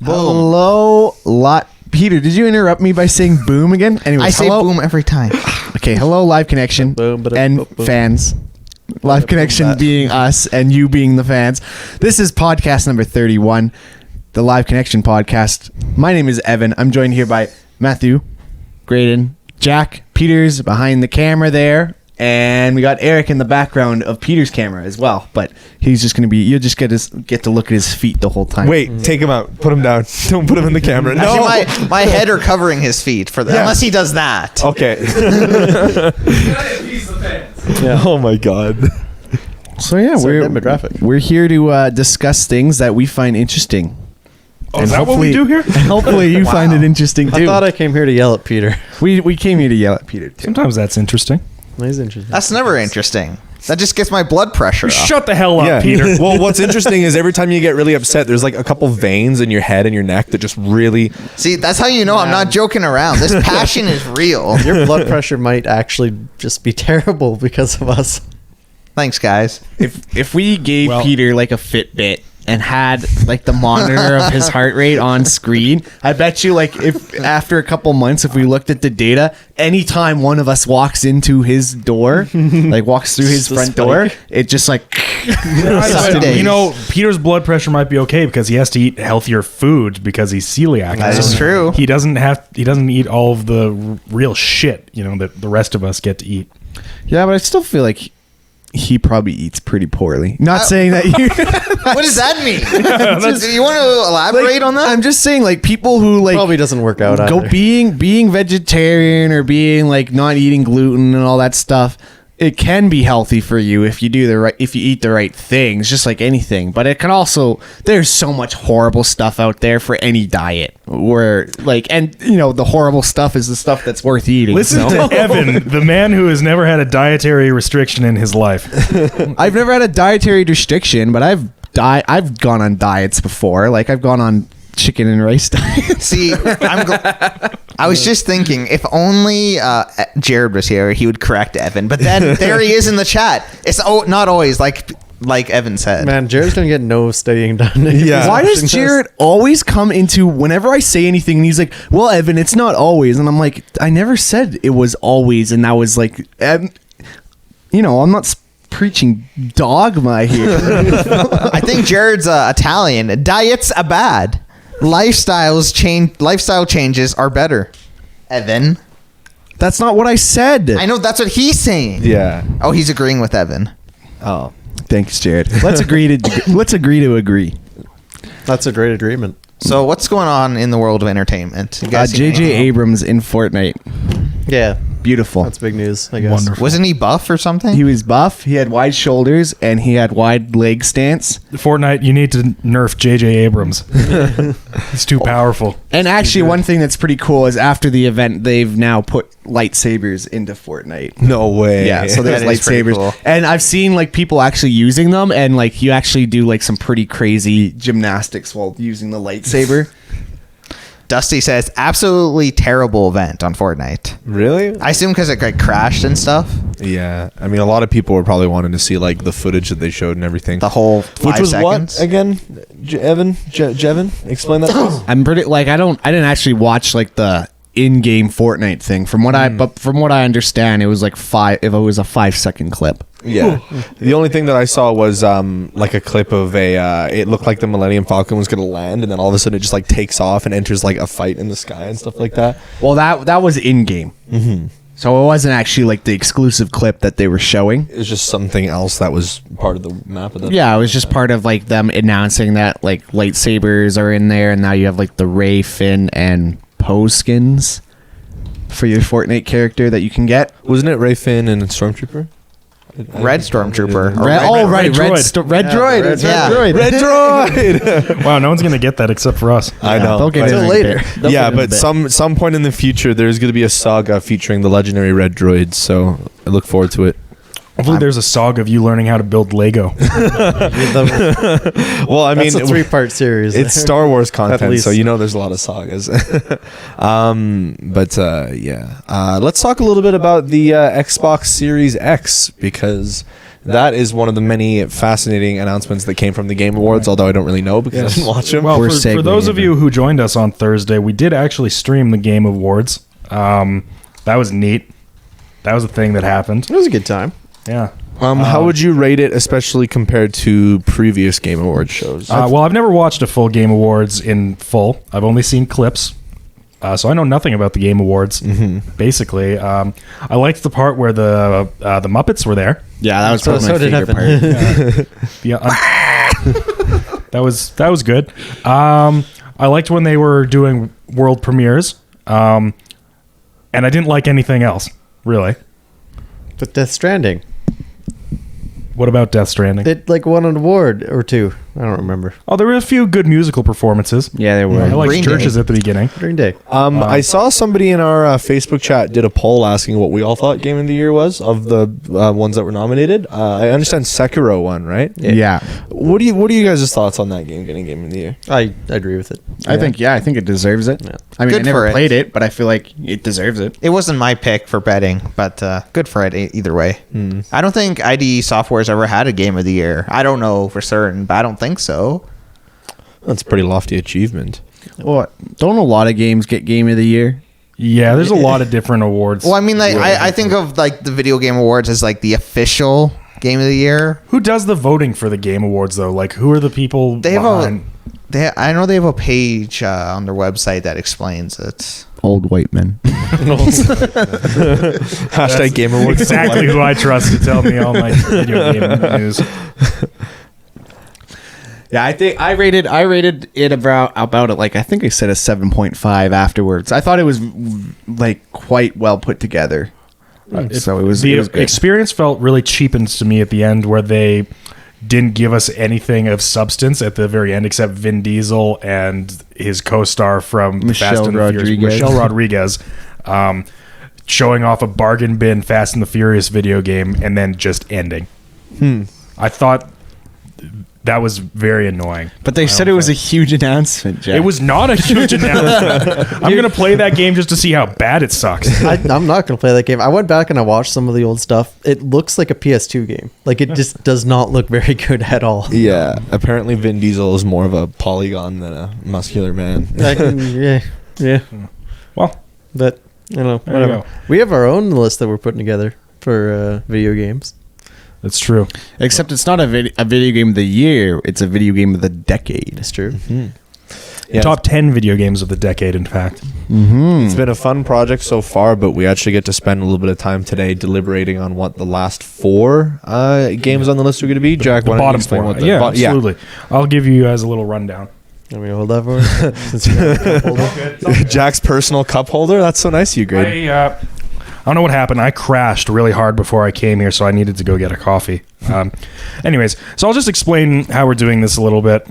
Hello, Peter, did you interrupt me by saying boom again? Anyway, I say boom every time. Okay, hello, Live Connection and fans. Live Connection being us and you being the fans. This is podcast number 31, the Live Connection podcast. My name is Evan. I'm joined here by Matthew, Graydon, Jack, Peter's behind the camera there. And we got Eric in the background of Peter's camera as well, but he's just going to be, you'll just get to look at his feet the whole time. Wait, take him out. Put him down. Don't put him in the camera. No. Actually, my head are covering his feet for that. Yeah. Unless he does that. Okay. Yeah. Oh my God. So yeah, we're here to discuss things that we find interesting. Oh, is that what we do here? Hopefully you find it interesting too. I thought I came here to yell at Peter. We came here to yell at Peter too. Sometimes that's interesting. He's interesting. That's never interesting. That just gets my blood pressure up. Shut the hell up, Yeah. Peter. Well, what's interesting is every time you get really upset, there's like a couple veins in your head and your neck that just really. See, that's how you know I'm not joking around. This passion is real. Your blood pressure might actually just be terrible because of us. Thanks, guys. If we gave Well- Peter like a Fitbit and had like the monitor of his heart rate on screen, I bet you like if after a couple months, if we looked at the data, anytime one of us walks into his door, like walks through his front door, it just like Sundays. You know, Peter's blood pressure might be okay because he has to eat healthier food because he's celiac. That is true. He doesn't eat all of the real shit, you know, that the rest of us get to eat. yeah, but I still feel like he probably eats pretty poorly. Not saying that you. What does that mean? Do you want to elaborate on that? I'm just saying, like people who like Probably doesn't work out go either. being vegetarian or being like not eating gluten and all that stuff. It can be healthy for you if you eat the right things, just like anything. But it can also, there's so much horrible stuff out there for any diet where like, and you know, the horrible stuff is the stuff that's worth eating. Listen so. to Evan, the man who has never had a dietary restriction in his life. I've never had a dietary restriction, but I've gone on diets before. Like I've gone on chicken and rice diets. See, I was just thinking, if only Jared was here, he would correct Evan. But then there he is in the chat. It's not always like Evan said. Man, Jared's gonna get no studying done. Yeah. Why does Jared always come into whenever I say anything and he's like, well, Evan, it's not always. And I'm like, I never said it was always. And that was like, you know, I'm not preaching dogma here. I think Jared's Italian. Diets are bad. Lifestyle changes are better. Evan. That's not what I said. I know that's what he's saying. Yeah. Oh, he's agreeing with Evan. Oh, thanks, Jared. Let's agree to agree. That's a great agreement. So what's going on in the world of entertainment? You guys seen J.J. anything? Abrams in Fortnite. Yeah, Beautiful. that's big news, I guess. Wonderful. Wasn't he buff or something? He was buff. He had wide shoulders and he had wide leg stance. Fortnite, you need to nerf J.J. Abrams. He's too powerful. And actually, one thing that's pretty cool is after the event, they've now put lightsabers into Fortnite. No way. Yeah, so there's That is pretty lightsabers, cool. and I've seen like people actually using them, and like you actually do like some pretty crazy gymnastics while using the lightsaber. Dusty says, absolutely terrible event on Fortnite. Really? I assume because it like crashed and stuff. Yeah. I mean, a lot of people were probably wanting to see like the footage that they showed and everything. The whole 5 Which was seconds. what again? Jevin, explain that to us. I'm pretty like I didn't actually watch like the in-game Fortnite thing. From what I understand, it was like it was a 5-second clip. Yeah. The only thing that I saw was like a clip of it looked like the Millennium Falcon was going to land, and then all of a sudden it just like takes off and enters like a fight in the sky and stuff like that. Well, that was in-game. Mm-hmm. So it wasn't actually like the exclusive clip that they were showing. It was just something else that was part of the map of the. Yeah, it was just part of like them announcing that like lightsabers are in there, and now you have like the Rey, Finn, and Poe skins for your Fortnite character that you can get. Wasn't it Ray Finn and Stormtrooper? Red Stormtrooper. Red droid. Red droid. It's Yeah. Red droid. Red Droid. Wow, no one's going to get that except for us. I know. They'll get but- it in later. a bit. They'll Yeah, get it in a but bit. some point in the future, there's going to be a saga featuring the legendary Red Droids. So I look forward to it. Hopefully there's a saga of you learning how to build Lego. Well, I mean, That's a 3-part series. it's Star Wars content, least. so you know there's a lot of sagas. Let's talk a little bit about the Xbox Series X, because that is one of the many fascinating announcements that came from the Game Awards, although I don't really know because I didn't watch them. Well, We're for those of segueing you who joined us on Thursday, we did actually stream the Game Awards. That was neat. That was a thing that happened. It was a good time. Yeah. How would you rate it, especially compared to previous Game Awards shows? Well, I've never watched a full Game Awards in full. I've only seen clips. So I know nothing about the Game Awards, basically. I liked the part where the Muppets were there. Yeah, that was probably So my did favorite Evan. part. Yeah, that was good. I liked when they were doing world premieres, and I didn't like anything else, really. But Death Stranding, What about Death Stranding? it like won an award or two. I don't remember. Oh, there were a few good musical performances. Yeah, there were. I liked Green Churches Day. at the beginning. Green Day. I saw somebody in our Facebook chat did a poll asking what we all thought Game of the Year was of the ones that were nominated. I understand Sekiro won, right? Yeah. What are you guys' thoughts on that game getting Game of the Year? I agree with it. I think it deserves it. Yeah. I mean, Good I never for it. played it, but I feel like it deserves it. It wasn't my pick for betting, but good for it either way. I don't think ID Software's ever had a Game of the Year. I don't know for certain, but I don't think so. That's a pretty lofty achievement. Well, don't a lot of games get Game of the Year? Yeah, there's a lot of different awards. Well, I mean, like I think of like the Video Game Awards as like the official Game of the Year. Who does the voting for the Game Awards, though? Like, who are the people They have behind? I know they have a page on their website that explains it. Old white men. Hashtag Game Awards. Exactly who I trust to tell me all my video game news. Yeah, I think I rated it about it like I think I said a 7.5 afterwards. I thought it was like quite well put together. So it was The good. experience felt really cheapened to me at the end, where they didn't give us anything of substance at the very end except Vin Diesel and his co-star from Michelle Fast and the Furious, Rodriguez. Michelle Rodriguez, showing off a bargain bin Fast and the Furious video game and then just ending. I thought that was very annoying. But they said it was a huge announcement, Jack. It was not a huge announcement. I'm going to play that game just to see how bad it sucks. I'm not going to play that game. I went back and I watched some of the old stuff. It looks like a PS2 game. Like, it just does not look very good at all. Yeah, apparently Vin Diesel is more of a polygon than a muscular man. Yeah. Well, But, you know, There you whatever. go. We have our own list that we're putting together for video games. that's true. Except it's not a video game of the year. It's a video game of the decade. It's true. Yeah, Top 10 video games of the decade, in fact. it's been a fun project so far, but we actually get to spend a little bit of time today deliberating on what the last 4 games on the list are going to be. Jack, The why don't you bottom explain 4. what the Yeah, absolutely. I'll give you guys a little rundown. Let me hold that for us. Since you got a cup holder. Jack's personal cup holder. That's so nice of you, Greg. I don't know what happened. I crashed really hard before I came here, so I needed to go get a coffee. Anyways, so I'll just explain how we're doing this a little bit.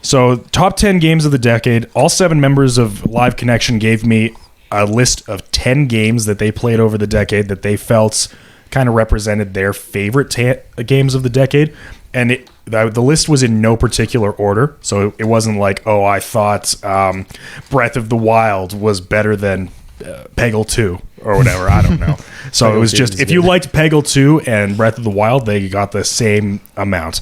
So top 10 games of the decade. All 7 members of Live Connection gave me a list of 10 games that they played over the decade that they felt kind of represented their favorite games of the decade. And the list was in no particular order. So it wasn't like, oh, I thought Breath of the Wild was better than Peggle 2 or whatever. I don't know. So it was just, if you liked Peggle 2 and Breath of the Wild, they got the same amount.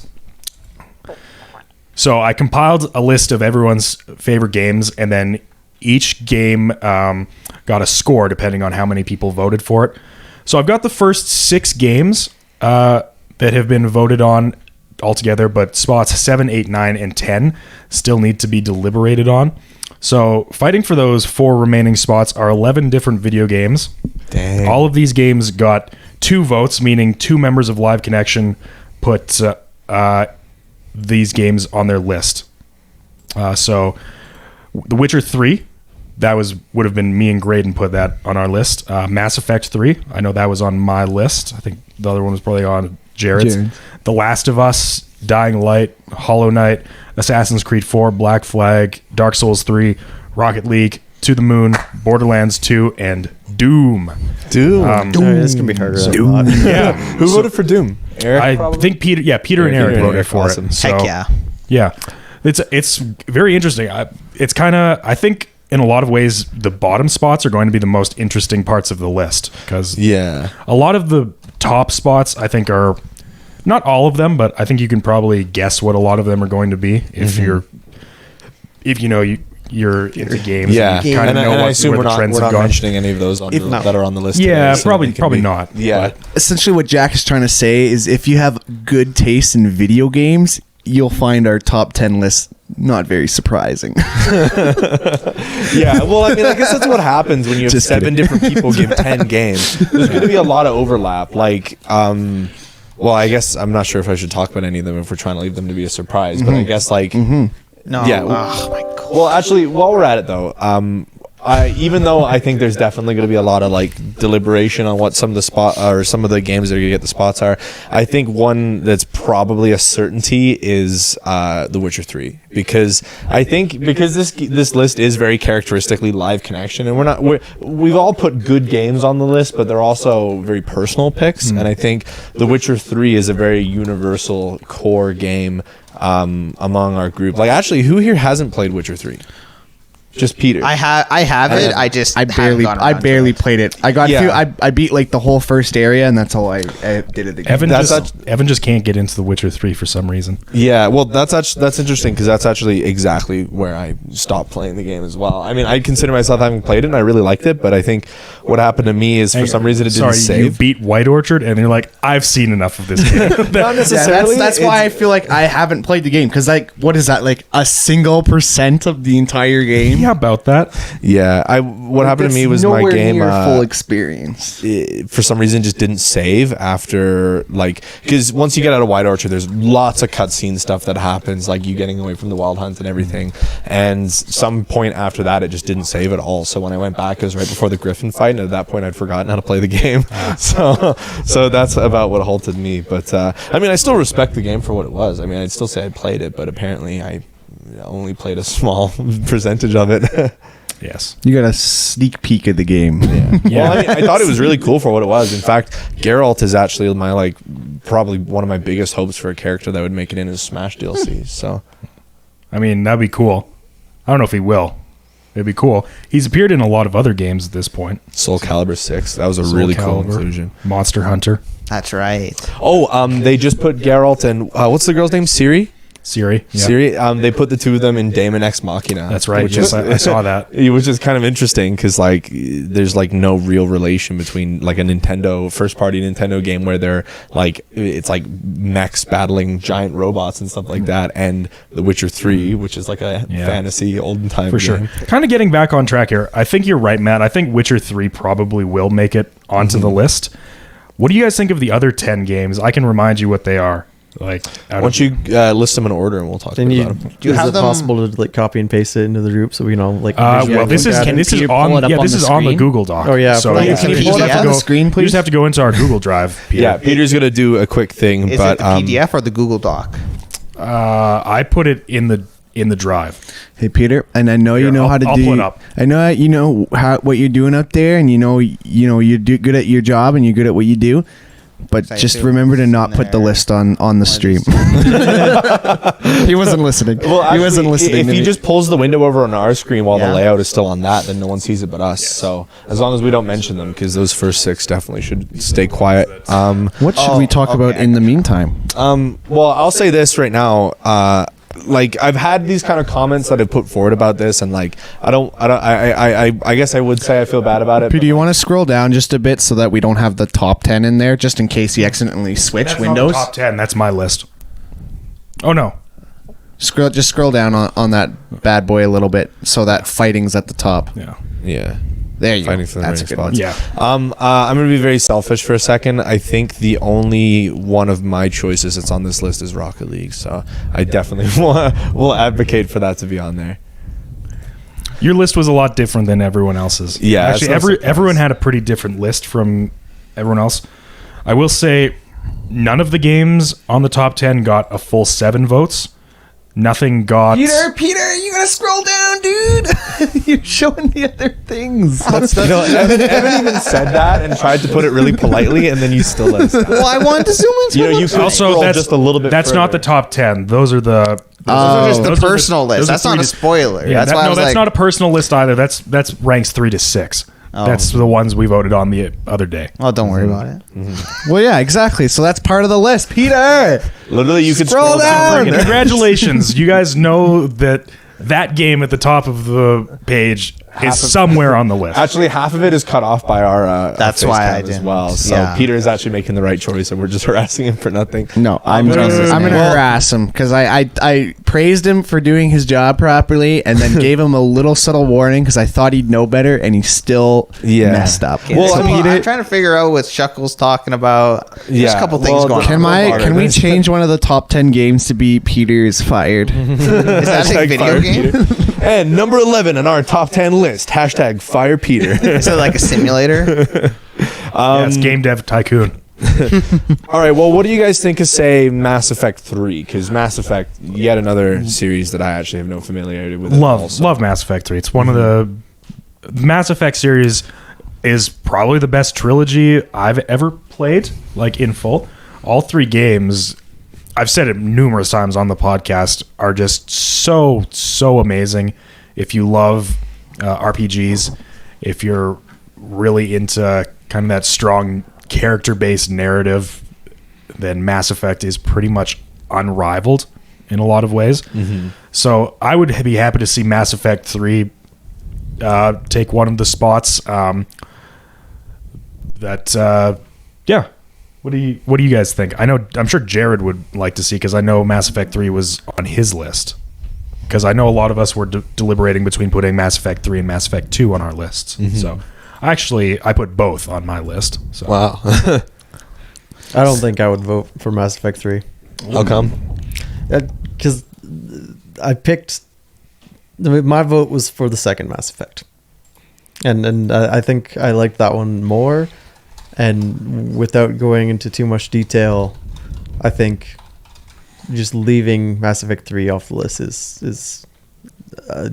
So I compiled a list of everyone's favorite games, and then each game got a score depending on how many people voted for it. So I've got the first 6 games that have been voted on altogether, but spots 7, 8, 9, and 10 still need to be deliberated on. So fighting for those 4 remaining spots are 11 different video games. Dang. All of these games got 2 votes, meaning 2 members of Live Connection put these games on their list. So The Witcher 3, that would have been me and Graydon put that on our list. Mass Effect 3, I know that was on my list. I think the other one was probably on Jared's. The Last of Us, Dying Light, Hollow Knight, Assassin's Creed 4, Black Flag, Dark Souls 3, Rocket League, To the Moon, Borderlands 2, and Doom. Doom. This can be harder. Doom. Yeah. Who voted for Doom? Eric, I probably? think Peter and Eric voted for awesome. it. So, Heck yeah. yeah, it's very interesting. It's kind of, I think in a lot of ways the bottom spots are going to be the most interesting parts of the list, because Yeah. a lot of the top spots, I think, are not all of them, but I think you can probably guess what a lot of them are going to be if you're into games. Yeah, and you kind of and know I assume where we're the not, trends we're have not gone. mentioning any of those that are on the list. Yeah, today, so probably they can be- not. Yeah, but- Essentially, what Jack is trying to say is if you have good taste in video games, you'll find our top 10 list not very surprising. yeah. Well, I mean, I guess that's what happens when you have Just 7 kidding. different people give 10 games. There's going to be a lot of overlap. Like, well, I guess I'm not sure if I should talk about any of them if we're trying to leave them to be a surprise. But I guess like, No. yeah. Oh my god. Well, actually, while we're at it though, even though I think there's definitely going to be a lot of like deliberation on what some of the games that are going to get the spots are, I think one that's probably a certainty is The Witcher 3, because I think this list is very characteristically Live Connection, and we've all put good games on the list, but they're also very personal picks, and I think The Witcher 3 is a very universal core game among our group. Like, actually, who here hasn't played Witcher 3? Just Peter. I have it. I just I haven't barely played it. I got Yeah. through. I beat like the whole first area, and that's all I did at the game. Evan just can't get into The Witcher 3 for some reason. Yeah, well, that's interesting because that's actually exactly where I stopped playing the game as well. I mean, I consider myself having played it and I really liked it, but I think what happened to me is for some reason it didn't You save. beat White Orchard, and you're like, I've seen enough of this game. Not Yeah, necessarily. that's why I feel like I haven't played the game, because like, what is that, like a single % of the entire game? Yeah, about that. Yeah, what happened to me was my game full experience. for some reason just didn't save after, like, because once you get out of White Orchard, there's lots of cutscene stuff that happens, like you getting away from the Wild Hunt and everything, and some point after that it just didn't save at all. So when I went back, it was right before the Griffin fight, and at that point I'd forgotten how to play the game. So that's about what halted me. But I mean, I still respect the game for what it was. I mean, I'd still say I played it, but apparently I only played a small percentage of it. Yes. You got a sneak peek of the game. Yeah. Well, I mean, I thought it was really cool for what it was. In fact, Geralt is actually my probably one of my biggest hopes for a character that would make it in his Smash DLC. So, I mean, that'd be cool. I don't know if he will. It'd be cool. He's appeared in a lot of other games at this point. Soul Calibur 6, that was a Soul really cool Calibur, inclusion. Monster Hunter, That's right. Oh, they just put Geralt and what's the girl's name? Ciri. Siri. Yeah. Siri. They put the two of them in Daemon X Machina. That's right. Which Yes, is, I saw that. Which is kind of interesting because like there's like no real relation between like a Nintendo first party Nintendo game where they're like it's like mechs battling giant robots and stuff like that, and The Witcher 3, which is like a fantasy olden time For game. sure. Kind of getting back on track here. I think you're right, Matt. I think Witcher 3 probably will make it onto the list. What do you guys think of the other 10 games? I can remind you what they are. Like, Why don't you list them in order and we'll talk Then about them. Do you is have it them- possible to like copy and paste it into the group so we know like well, visually this look is at it? this is you pull on it up yeah on this the is on the screen? Google Doc. Oh, yeah, So can you you just pull it have up to on go the screen, You please? just have to go into our Google Drive. Peter. Yeah, Peter's gonna do a quick thing, Is but it the PDF or the Google Doc? I put it in the drive. Hey Peter, and I know you Here, know how to I'll do. pull it up. I know you know what you're doing up there, and you know you're good at your job, and you're good at what you do. But Say just two remember to not in put the there. list on the stream. He wasn't listening. Well, He wasn't actually, listening. If to he me. just pulls the window over on our screen while Yeah. the layout is still on that, then no one sees it but us. So as long as we don't mention them, because those first 6 definitely should stay quiet. What should we talk about okay. in the meantime? Well, I'll say this right now. Like I've had these kind of comments that I've put forward about this, and like I guess I would say I feel bad about it. Peter, you want to scroll down just a bit so that we don't have the top 10 in there, just in case you accidentally switch That's windows? not the top 10. That's my list. Oh no. Just scroll down on that bad boy a little bit so that fighting's at the top. Yeah. Yeah. There you Fighting go. for the That's a right good spots. one. Yeah. I'm gonna be very selfish for a second. I think the only one of my choices that's on this list is Rocket League, so I definitely will advocate for that to be on there. Your list was a lot different than everyone else's. Yeah, Actually, that's no surprise. everyone had a pretty different list from everyone else. I will say none of the games on the top 10 got a full 7 votes. Nothing got... Peter, you gotta scroll down, dude. You're showing the other things. Evan even said that and tried to put it really politely, and then you still let us down. Well, I wanted to zoom in. You know, you could Also, scroll that's just a little bit. That's not further. the top 10. Those are the... Those are just the those are personal list. those are That's not 3 a to- spoiler. Yeah, that's why I was that's like, not a personal list either. That's ranks 3 to 6. That's the ones we voted on the other day. Well, don't worry about it. Well, yeah, exactly. So that's part of the list. Peter, Literally, you could Scroll down. And congratulations. You guys know that game at the top of the page is somewhere on the list. Actually, half of it is cut off by our. That's face why cam I as didn't. well. So Yeah. Peter is actually making the right choice, and we're just harassing him for nothing. No, I'm no, gonna no, no, no. harass him because I praised him for doing his job properly, and then gave him a little subtle warning because I thought he'd know better, and he still messed up. Okay, Well, so I mean, I'm trying to figure out what Shuckle's talking about. There's Yeah, a couple things well, going Can on. can we change one of the top 10 games to be Peter's fired? Is that a Hashtag video fire game? Peter. And number 11 on our top 10 list. Hashtag fire Peter. Is it like a simulator? Yeah, it's Game Dev Tycoon. All right. Well, what do you guys think of, say, Mass Effect 3? Because Mass Effect, yet another series that I actually have no familiarity with. Love Mass Effect 3. It's one of the Mass Effect series is probably the best trilogy I've ever played, like in full. All 3 games, I've said it numerous times on the podcast, are just so amazing. If you love RPGs, if you're really into kind of that strong character-based narrative, then Mass Effect is pretty much unrivaled in a lot of ways. So I would be happy to see Mass Effect 3 take one of the spots. Yeah. What do you guys think? I'm sure Jared would like to see, because I know Mass Effect 3 was on his list. Because I know a lot of us were deliberating between putting Mass Effect 3 and Mass Effect 2 on our lists. So I put both on my list. So. Wow. I don't think I would vote for Mass Effect 3. How come? Because I picked... My vote was for the second Mass Effect. And I think I liked that one more. And without going into too much detail, I think just leaving Mass Effect 3 off the list is a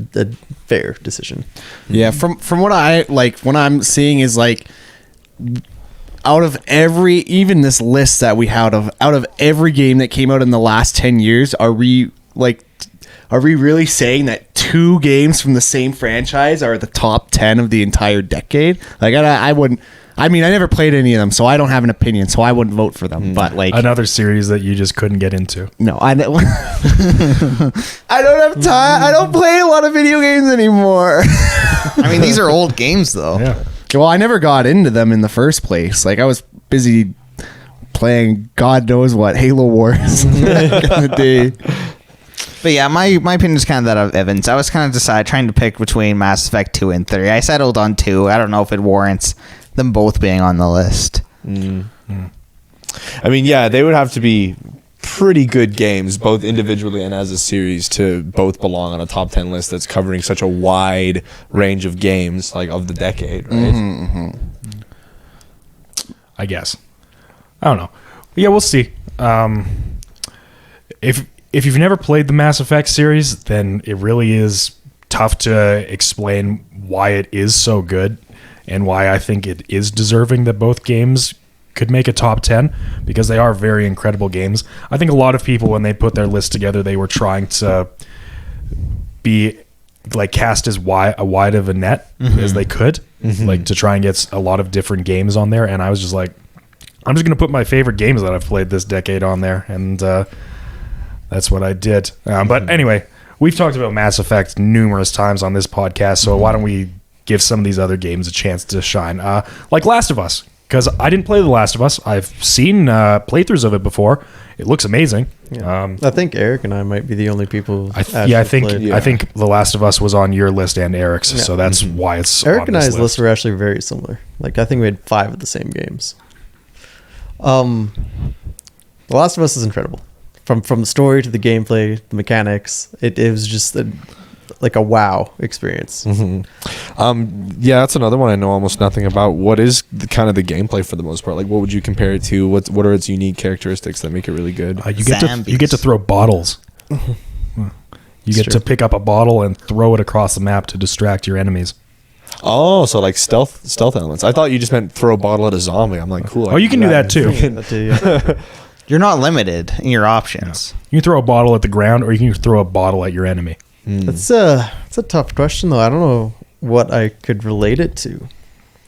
fair decision. Yeah, from what I like, what I'm seeing is like, out of even this list that we had out of every game that came out in the last 10 years, are we really saying that 2 games from the same franchise are the top 10 of the entire decade? Like, I wouldn't. I mean, I never played any of them, so I don't have an opinion, so I wouldn't vote for them. But like another series that you just couldn't get into. No, I don't have time. I don't play a lot of video games anymore. I mean, these are old games, though. Yeah. Well, I never got into them in the first place. Like, I was busy playing God knows what, Halo Wars back in the day. But yeah, my opinion is kind of that of Evans. I was kind of trying to pick between Mass Effect 2 and 3. I settled on 2. I don't know if it warrants them both being on the list. I mean, yeah, they would have to be pretty good games, both individually and as a series, to both belong on a top 10 list that's covering such a wide range of games, like of the decade, right? I guess. I don't know. But yeah, we'll see. If you've never played the Mass Effect series, then it really is tough to explain why it is so good and why I think it is deserving that both games could make a top 10, because they are very incredible games. I think a lot of people, when they put their list together, they were trying to be like cast as wide of a net as they could, like to try and get a lot of different games on there. And I was just like, I'm just going to put my favorite games that I've played this decade on there. And that's what I did. But anyway, we've talked about Mass Effect numerous times on this podcast, so why don't we give some of these other games a chance to shine? Like Last of Us, because I didn't play The Last of Us. I've seen playthroughs of it before. It looks amazing. Yeah. I think Eric and I might be the only people. I think The Last of Us was on your list and Eric's, so that's why it's Eric on and this I's list. lists were actually very similar. Like, I think we had 5 of the same games. The Last of Us is incredible. From the story to the gameplay, the mechanics, it was just a wow experience. Yeah, that's another one I know almost nothing about. What is the gameplay for the most part? Like, what would you compare it to? What are its unique characteristics that make it really good? You get to throw bottles. You get to pick up a bottle and throw it across the map to distract your enemies. Oh, so like stealth elements. I thought you just meant throw a bottle at a zombie. I'm like, cool. Oh, you can do that too. You're not limited in your options. You can throw a bottle at the ground, or you can throw a bottle at your enemy. It's a tough question, though. I don't know what I could relate it to.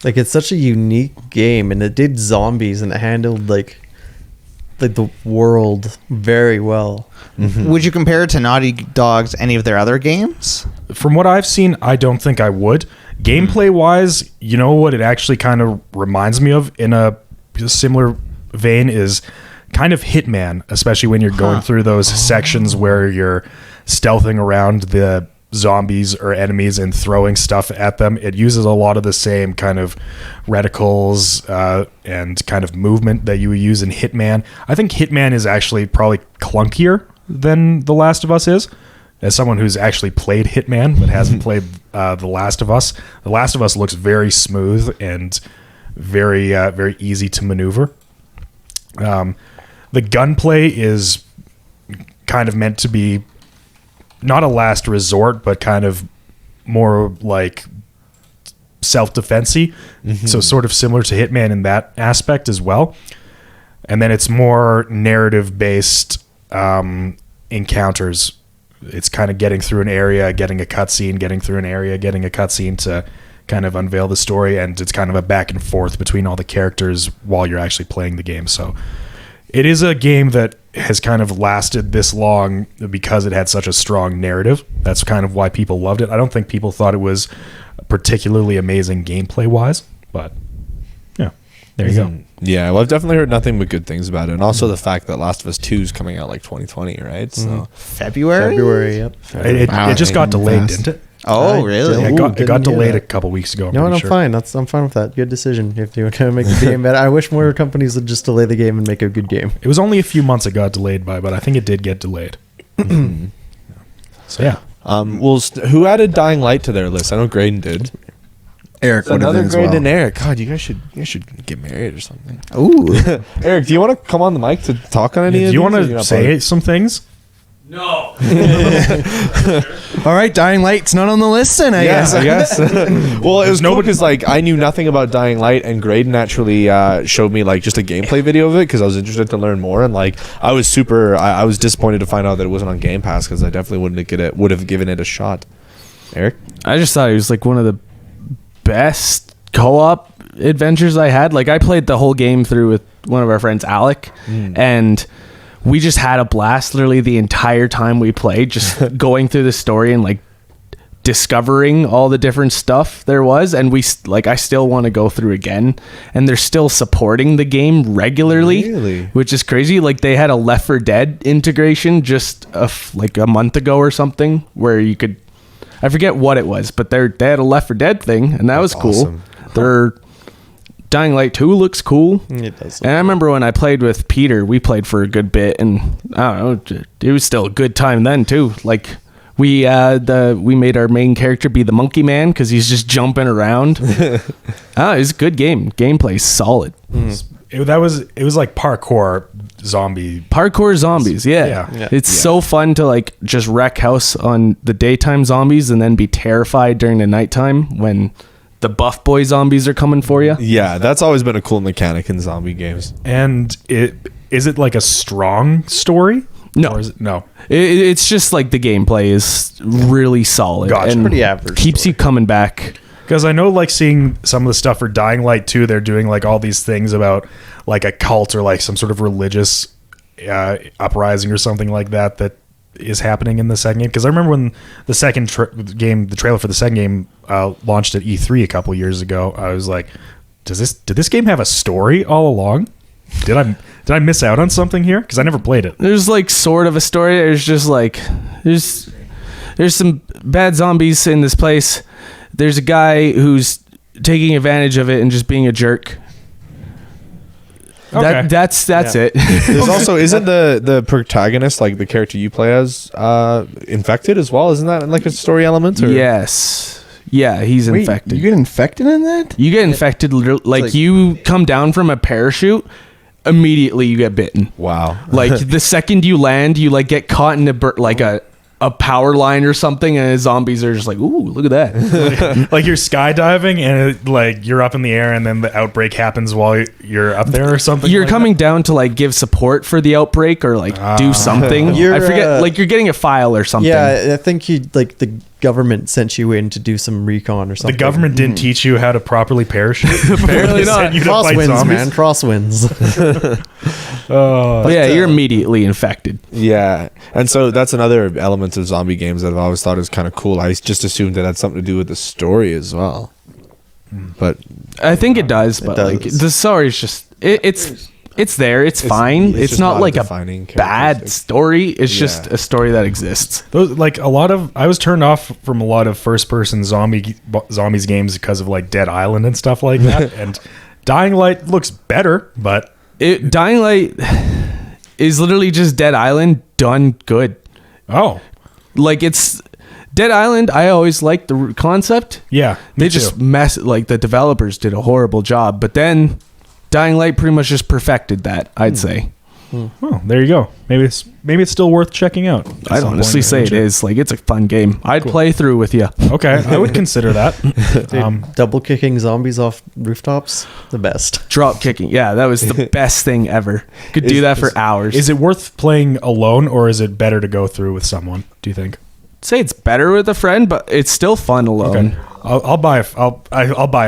Like, it's such a unique game, and it did zombies, and it handled like the world very well. Would you compare it to Naughty Dog's any of their other games? From what I've seen, I don't think I would. Gameplay wise, you know what it actually kind of reminds me of in a similar vein is kind of Hitman, especially when you're going through those sections where you're stealthing around the zombies or enemies and throwing stuff at them. It uses a lot of the same kind of reticles and kind of movement that you would use in Hitman. I think Hitman is actually probably clunkier than The Last of Us is. As someone who's actually played Hitman but hasn't played The Last of Us, The Last of Us looks very smooth and very very easy to maneuver. The gunplay is kind of meant to be not a last resort, but kind of more like self-defense-y. So sort of similar to Hitman in that aspect as well. And then it's more narrative-based encounters. It's kind of getting through an area, getting a cutscene, getting through an area, getting a cutscene to kind of unveil the story. And it's kind of a back and forth between all the characters while you're actually playing the game. So it is a game that has kind of lasted this long because it had such a strong narrative. That's kind of why people loved it. I don't think people thought it was particularly amazing gameplay wise, but yeah, there you go. Yeah, well, I've definitely heard nothing but good things about it, and also the fact that Last of Us 2 is coming out like 2020, right? So February? Yep. It just got delayed, didn't it? Oh, really? Yeah, Ooh, it got didn't hear delayed that. a couple weeks ago. No, I'm I'm sure. fine. I'm fine with that. Good decision. If you want to make the game better, I wish more companies would just delay the game and make a good game. It was only a few months it got delayed by, but I think it did get delayed. So yeah. Who added Dying Light to their list? I know Graydon did. Eric would have Another been as Graydon and well. Eric. God, you guys should get married or something. Ooh. Eric, do you want to come on the mic to talk on any Do of you these, want or you're to not say bothered? some things? All right, Dying Light's not on the list then, I guess. I guess. Well, it was cool because like I knew nothing about Dying Light, and Graydon actually showed me like just a gameplay video of it because I was interested to learn more. And like I was I was disappointed to find out that it wasn't on Game Pass because I definitely would have given it a shot. Eric, I just thought it was like one of the best co-op adventures I had. Like I played the whole game through with one of our friends, Alec, and we just had a blast literally the entire time we played, just going through the story and like discovering all the different stuff there was. And I still want to go through again, and they're still supporting the game regularly, Really? which is crazy. Like they had a Left 4 Dead integration just like a month ago or something where you could, I forget what it was, but they had a Left 4 Dead thing, and that was cool. awesome. Their Dying Light 2 looks cool. It does. And I remember when I played with Peter, we played for a good bit, and I don't know, it was still a good time then too. Like we made our main character be the monkey man because he's just jumping around. It was a good game. Gameplay's solid. It was like parkour zombie. Parkour zombies, yeah. Yeah. It's so fun to like just wreck house on the daytime zombies and then be terrified during the nighttime when the buff boy zombies are coming for you. yeah, that's always been a cool mechanic in zombie games. And is it like a strong story? No. Or is it, no. It's just like the gameplay is really solid. Gotcha. And Pretty average keeps story. you coming back. Because I know, like, seeing some of the stuff for Dying Light 2, they're doing, like, all these things about, like, a cult or, like, some sort of religious uprising or something like that is happening in the second game. Because I remember when the second the trailer for the second game launched at E3 a couple years ago, I was like, did this game have a story all along? Did I miss out on something here? Because I never played it. There's, like, sort of a story. There's just, like, there's some bad zombies in this place. There's a guy who's taking advantage of it and just being a jerk. Okay. That's it. There's also isn't the protagonist, like the character you play as, infected as well? Isn't that like a story element? Or? Yes. Yeah, he's Wait, infected. you get infected in that? You get infected, like you come down from a parachute, immediately you get bitten. Wow. Like the second you land, you like get caught in a power line or something, and the zombies are just like, ooh, look at that. Like you're skydiving and like you're up in the air and then the outbreak happens while you're up there or something. You're like coming down to like give support for the outbreak or like do something. You're, I forget, like you're getting a file or something. Yeah, I think you like government sent you in to do some recon or something. The government didn't teach you how to properly parachute. Apparently not. Sent you to fight Crosswinds, zombies? man. Crosswinds. Yeah, you're immediately infected. Yeah, and so that's another element of zombie games that I've always thought is kind of cool. I just assumed that had something to do with the story as well. But I think it does, but does. like the story's just it's there. It's fine. it's It's just not not a like a defining bad characteristic. story. It's just Yeah. a story that exists. Those like a lot of I was turned off from a lot of first person zombies games because of like Dead Island and stuff like that. And Dying Light looks better, but Dying Light is literally just Dead Island done good. Like it's Dead Island. I always liked the concept. yeah, They just like the developers did a horrible job, but then Dying Light pretty much just perfected that, I'd say. Oh, there you go. Maybe it's still worth checking out. at I'd some honestly point. say it is. Like it's a fun game. I'd play through with you. Okay, I would consider that. Double kicking zombies off rooftops, the best. Drop kicking. Yeah, that was the best thing ever. Could do that for hours. Is it worth playing alone, or is it better to go through with someone? Do you think? say it's better with a friend, but it's still fun alone. Okay. I'll buy a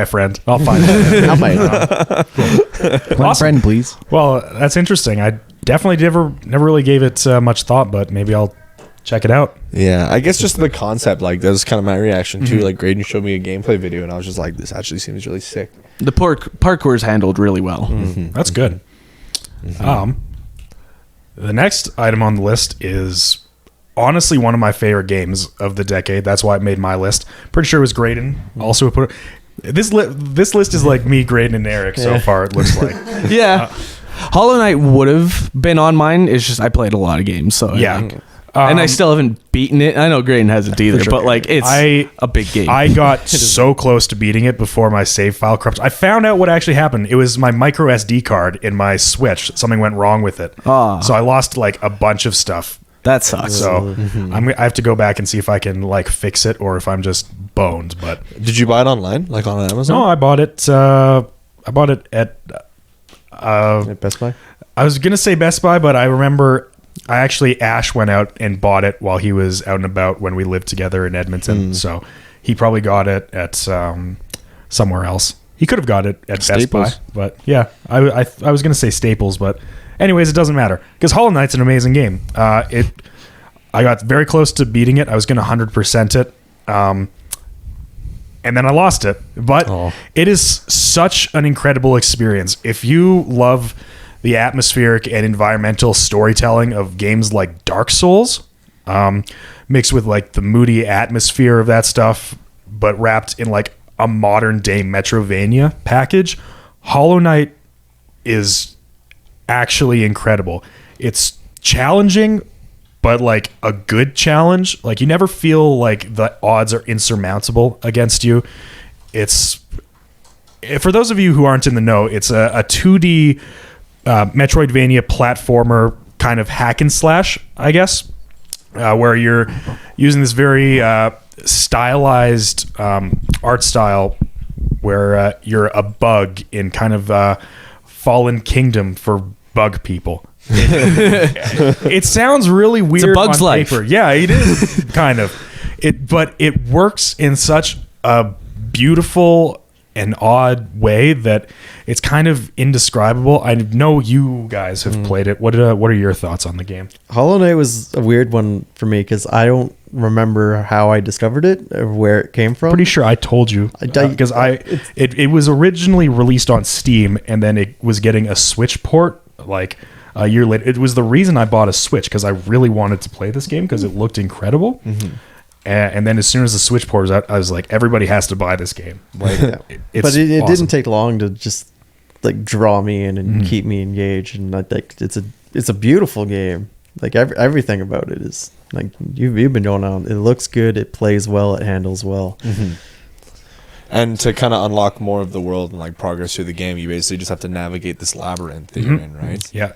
friend. I'll find it. I'll buy it. One friend, please. Well, that's interesting. I definitely never really gave it much thought, but maybe I'll check it out. Yeah, I guess just the concept, like, that was kind of my reaction too. Like, Graydon showed me a gameplay video, and I was just like, this actually seems really sick. The parkour is handled really well. That's good. The next item on the list is honestly one of my favorite games of the decade. That's why it made my list. Pretty sure it was Graydon. Also put this list is like me, Graydon, and Eric so far. It looks like. Yeah. Hollow Knight would have been on mine. It's just I played a lot of games, so Yeah. I think. And I still haven't beaten it. I know Graydon hasn't either, sure. but like it's a big game. I got so close to beating it before my save file corrupted. I found out what actually happened. It was my micro SD card in my Switch. Something went wrong with it. Ah. So I lost like a bunch of stuff. That sucks. So I have to go back and see if I can like fix it or if I'm just boned. But Did you buy it online, like on Amazon? no, I bought it. At At Best Buy. I was gonna say Best Buy, but I remember Ash went out and bought it while he was out and about when we lived together in Edmonton. So he probably got it at somewhere else. He could have got it at Best Buy, Staples? but yeah, I was gonna say Staples, but anyways, it doesn't matter because Hollow Knight's an amazing game. I got very close to beating it. I was gonna 100% it. And then I lost it. But it is such an incredible experience. If you love the atmospheric and environmental storytelling of games like Dark Souls, mixed with like the moody atmosphere of that stuff, but wrapped in like a modern day Metrovania package, Hollow Knight is actually incredible. It's challenging, but like a good challenge. Like you never feel like the odds are insurmountable against you. It's, for those of you who aren't in the know, it's a 2D Metroidvania platformer kind of hack and slash, I guess, where you're using this very stylized art style where you're a bug in kind of Fallen Kingdom for bug people. It sounds really weird Bug's on Life. paper. Yeah, it is kind of. But it works in such a beautiful and odd way that it's kind of indescribable. I know you guys have played it. What are your thoughts on the game? Hollow Knight was a weird one for me because I don't remember how I discovered it or where it came from. Pretty sure I told you because it was originally released on Steam and then it was getting a Switch port like a year later. It was the reason I bought a Switch because I really wanted to play this game because it looked incredible. And then as soon as the Switch port was out, I was like, everybody has to buy this game. Like, it's But it awesome. didn't take long to just like draw me in and keep me engaged. And I think it's a beautiful game. Like everything about it is like you've been going on. It looks good. It plays well. It handles well. And to kind of unlock more of the world and like progress through the game, you basically just have to navigate this labyrinth that you're in, right? Yeah.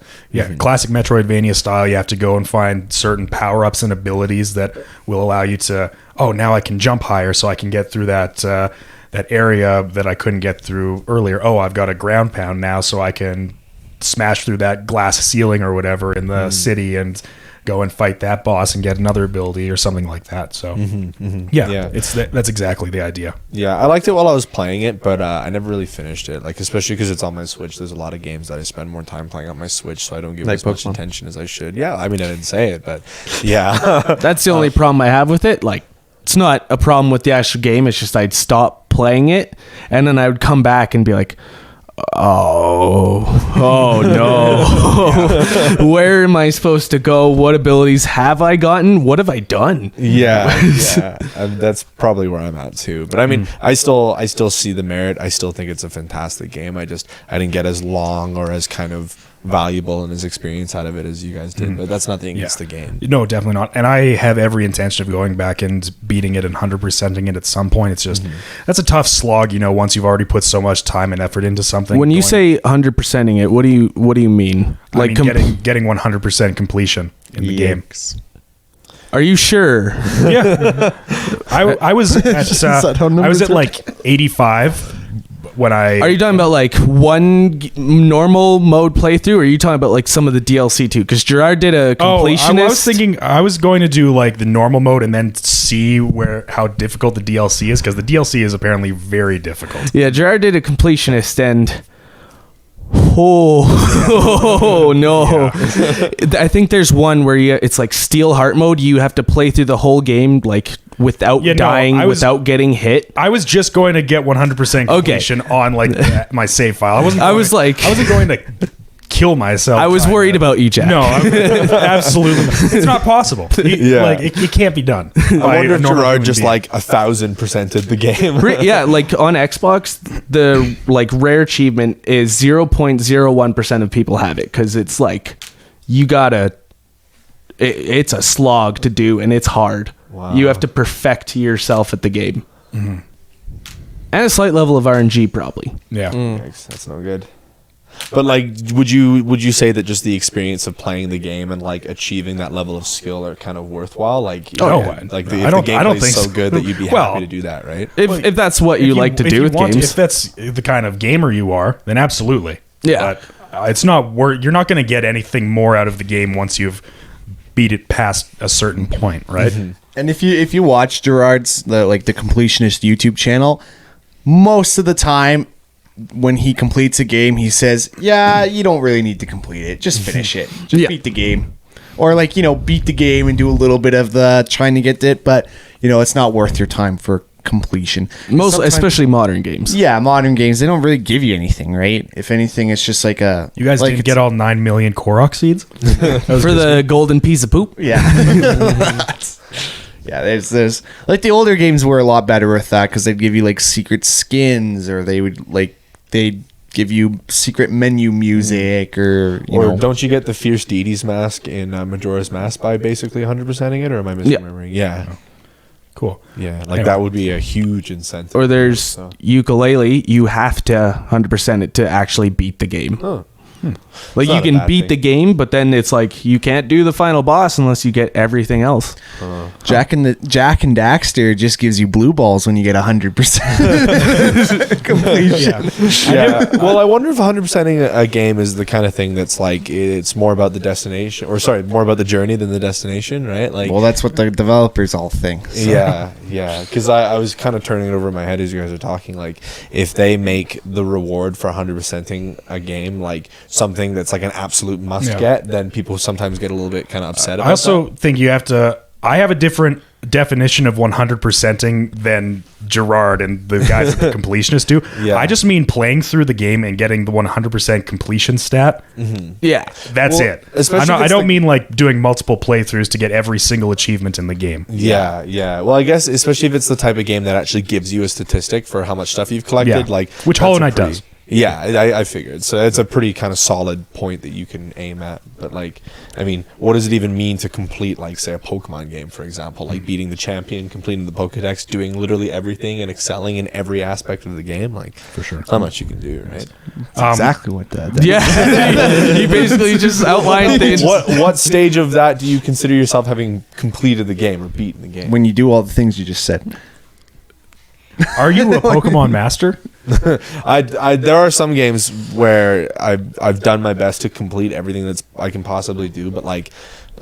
Classic Metroidvania style. You have to go and find certain power-ups and abilities that will allow you to, now I can jump higher so I can get through that area that I couldn't get through earlier. I've got a ground pound now so I can smash through that glass ceiling or whatever in the city and go and fight that boss and get another ability or something like that. So Yeah. that's exactly the idea. Yeah, I liked it while I was playing it, but I never really finished it. Like, especially because it's on my Switch. There's a lot of games that I spend more time playing on my Switch, so I don't give it Like as much Pokemon. attention as I should. Yeah, I mean, I didn't say it, but yeah. That's the only problem I have with it. Like, it's not a problem with the actual game. It's just I'd stop playing it, and then I would come back and be like, oh no. Where am I supposed to go? What abilities have I gotten? What have I done? Yeah. That's probably where I'm at too. But I mean, I still see the merit. I still think it's a fantastic game. I didn't get as long or as kind of valuable and as experience out of it as you guys did. But that's nothing against the game. No, definitely not. And I have every intention of going back and beating it and 100%ing it at some point. It's just that's a tough slog, once you've already put so much time and effort into something. When you say 100%ing it, what do you mean? I mean, getting 100% completion in the game. Are you sure? Yeah, I was at I was at like 85 when I. Are you talking about like one normal mode playthrough, or are you talking about like some of the DLC too? Because Gerard did a completionist. I was thinking I was going to do like the normal mode and then see how difficult the DLC is, because the DLC is apparently very difficult. Yeah, Gerard did a completionist, and oh no. I think there's one where it's like Steel Heart mode. You have to play through the whole game like without dying, without getting hit. I was just going to get 100% completion on like my save file. I wasn't going to kill myself. I was worried about you, Jack. No, absolutely not. It's not possible. Like it can't be done. I wonder if Gerard just like 1,000%ed the game. Yeah, like on Xbox, the like rare achievement is 0.01% of people have it, because it's like it's a slog to do, and it's hard. Wow. You have to perfect yourself at the game, and a slight level of RNG probably. Yeah. Yikes, that's no good. But like, would you say that just the experience of playing the game and like achieving that level of skill are kind of worthwhile? Like, I the don't gameplay is think so good that you'd be happy to do that, right? If that's what you like to do with games. If that's the kind of gamer you are, then absolutely. Yeah. But it's not you're not going to get anything more out of the game once you've beat it past a certain point, right? And if you watch Gerard's the completionist YouTube channel, most of the time when he completes a game, he says, "Yeah, you don't really need to complete it. Just finish it. Just beat the game." Or beat the game and do a little bit of the trying to get it, but it's not worth your time for completion. Especially modern games. Yeah, modern games, they don't really give you anything, right? If anything, it's just like a... You guys didn't get all 9 million Korok seeds? For the golden piece of poop? Yeah. Yeah, there's like the older games were a lot better with that, because they'd give you like secret skins, or they'd give you secret menu music, or don't you get the Fierce Deities mask in Majora's Mask by basically 100%ing it, or am I misremembering? Yeah. Cool. Yeah, that would be a huge incentive. Or there's Ukulele. You have to 100% it to actually beat the game. Oh. Like you can beat the game, but then it's like you can't do the final boss unless you get everything else. Jack and Daxter just gives you blue balls when you get 100% completion. Yeah. Well, I wonder if 100%ing a game is the kind of thing that's like it's more about the destination, more about the journey than the destination, right? Like, well, that's what the developers all think. So. Yeah. Because I was kind of turning it over in my head as you guys are talking. Like, if they make the reward for 100%ing a game like something that's like an absolute must get, then people sometimes get a little bit kind of upset about I also think you have to... I have a different definition of 100%ing than Gerard and the guys at the completionist do. Yeah. I just mean playing through the game and getting the 100% completion stat. Yeah. That's it. I don't mean like doing multiple playthroughs to get every single achievement in the game. Yeah. Well, I guess especially if it's the type of game that actually gives you a statistic for how much stuff you've collected, which Hollow Knight does. Yeah, I figured. So it's a pretty kind of solid point that you can aim at. But like, I mean, what does it even mean to complete, like, say, a Pokemon game, for example? Like beating the champion, completing the Pokedex, doing literally everything and excelling in every aspect of the game? Like, for sure. Not much you can do, right? Exactly what that. Yeah. You basically just outlined things. What stage of that do you consider yourself having completed the game or beaten the game? When you do all the things you just said. Are you a Pokemon master? There are some games where I've done my best to complete everything that's I can possibly do, but like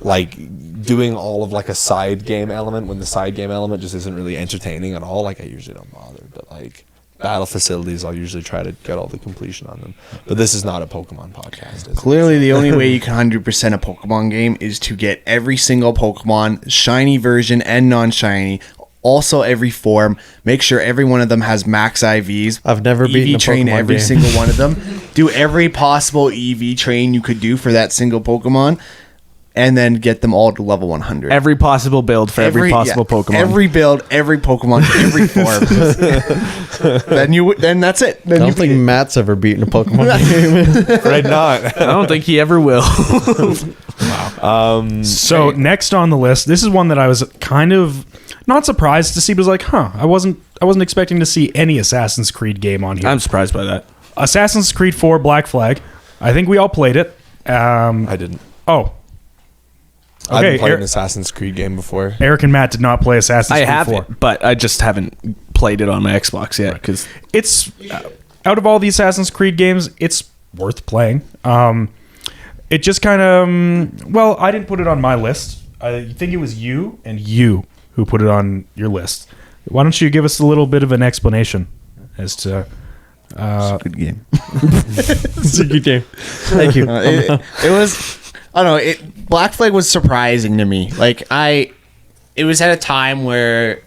like doing all of like a side game element when the side game element just isn't really entertaining at all. Like I usually don't bother, but like battle facilities, I'll usually try to get all the completion on them. But this is not a Pokemon podcast. Is Clearly, the only way you can 100% a Pokemon game is to get every single Pokemon, shiny version and non-shiny, also every form. Make sure every one of them has max IVs. I've never beaten a train Pokemon every game. single one of them. Do every possible EV train you could do for that single Pokemon, and then get them all to level 100. Every possible build for every possible Pokemon. Every build, every Pokemon, every form. then that's it. Then I don't think Matt's ever beaten a Pokemon game. right? Not. I don't think he ever will. So next on the list, this is one that I was kind of not surprised to see, but was like, I wasn't expecting to see any Assassin's Creed game on here. I'm surprised by that. Assassin's Creed 4 Black Flag. I think we all played it. I didn't. Oh. I've Okay, played an Assassin's Creed game before. Eric and Matt did not play Assassin's I Creed have 4. it, but I just haven't played it on my Xbox yet because It's out of all the Assassin's Creed games, it's worth playing. It just kind of well, I didn't put it on my list. I think it was you who put it on your list. Why don't you give us a little bit of an explanation as to It's a good game. It's a good game. Thank you. It was, I don't know, Black Flag was surprising to me. Like it was at a time where,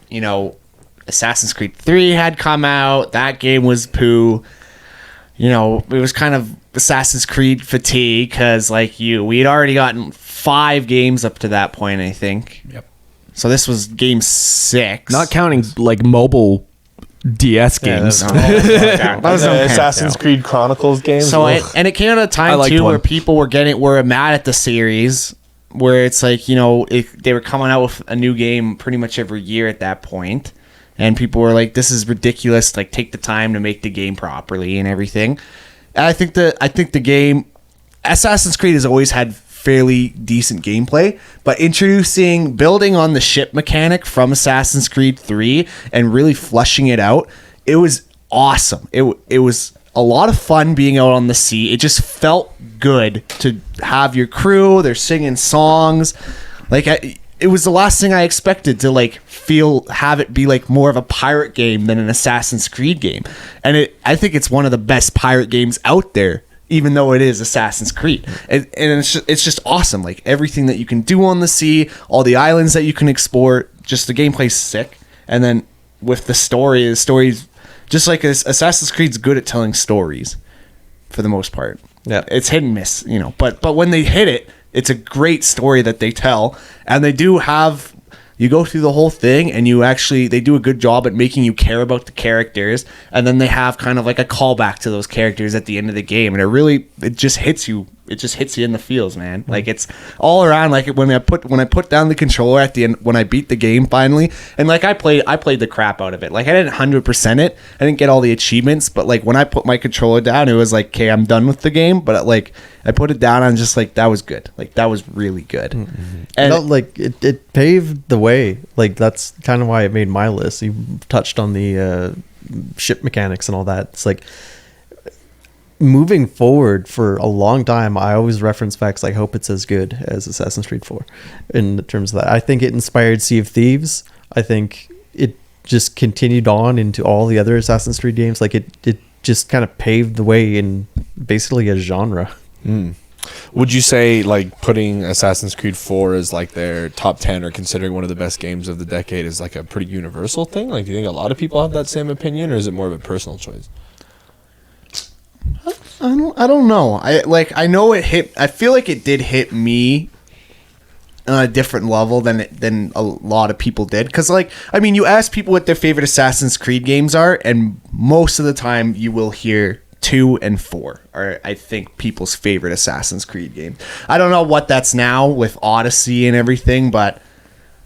Assassin's Creed 3 had come out. That game was poo. It was kind of Assassin's Creed fatigue because we had already gotten 5 games up to that point, I think. Yep. So this was game 6. not counting like mobile DS games. That was The no Assassin's Creed Chronicles game. So it came at a I time liked too one. where people were mad at the series, where it's like they were coming out with a new game pretty much every year at that point, and people were like, "This is ridiculous! Like, take the time to make the game properly and everything." And I think the game Assassin's Creed has always had fairly decent gameplay, but building on the ship mechanic from Assassin's Creed 3 and really flushing it out, it was awesome. It was a lot of fun being out on the sea. It just felt good to have your crew. They're singing songs. It was the last thing I expected to have it be more of a pirate game than an Assassin's Creed game. And I think it's one of the best pirate games out there, even though it is Assassin's Creed. And it's just awesome. Like everything that you can do on the sea, all the islands that you can explore, just the gameplay's sick. And then with the story's just like Assassin's Creed's good at telling stories for the most part. Yeah. It's hit and miss, but when they hit it, it's a great story that they tell. And they do have, you go through the whole thing and they do a good job at making you care about the characters. And then they have kind of like a callback to those characters at the end of the game. And it just hits you. It just hits you in the feels, man. Like it's all around. Like when I put down the controller at the end, when I beat the game finally, and I played the crap out of it. Like I didn't 100% it. I didn't get all the achievements, but when I put my controller down, it was like, okay, I'm done with the game. But I put it down and just that was good. That was really good. Mm-hmm. And it paved the way. That's kind of why it made my list. You touched on the ship mechanics and all that. It's moving forward for a long time, I always reference facts. I hope it's as good as Assassin's Creed 4 in terms of that. I think it inspired Sea of Thieves. I think it just continued on into all the other Assassin's Creed games. It just kind of paved the way in basically a genre. Would you say putting Assassin's Creed 4 as their top 10 or considering one of the best games of the decade is a pretty universal thing? Do you think a lot of people have that same opinion, or is it more of a personal choice? I don't know. I know it hit. I feel like it did hit me on a different level than a lot of people did. Because you ask people what their favorite Assassin's Creed games are, and most of the time you will hear 2 and 4 are, I think, people's favorite Assassin's Creed games. I don't know what that's now with Odyssey and everything, but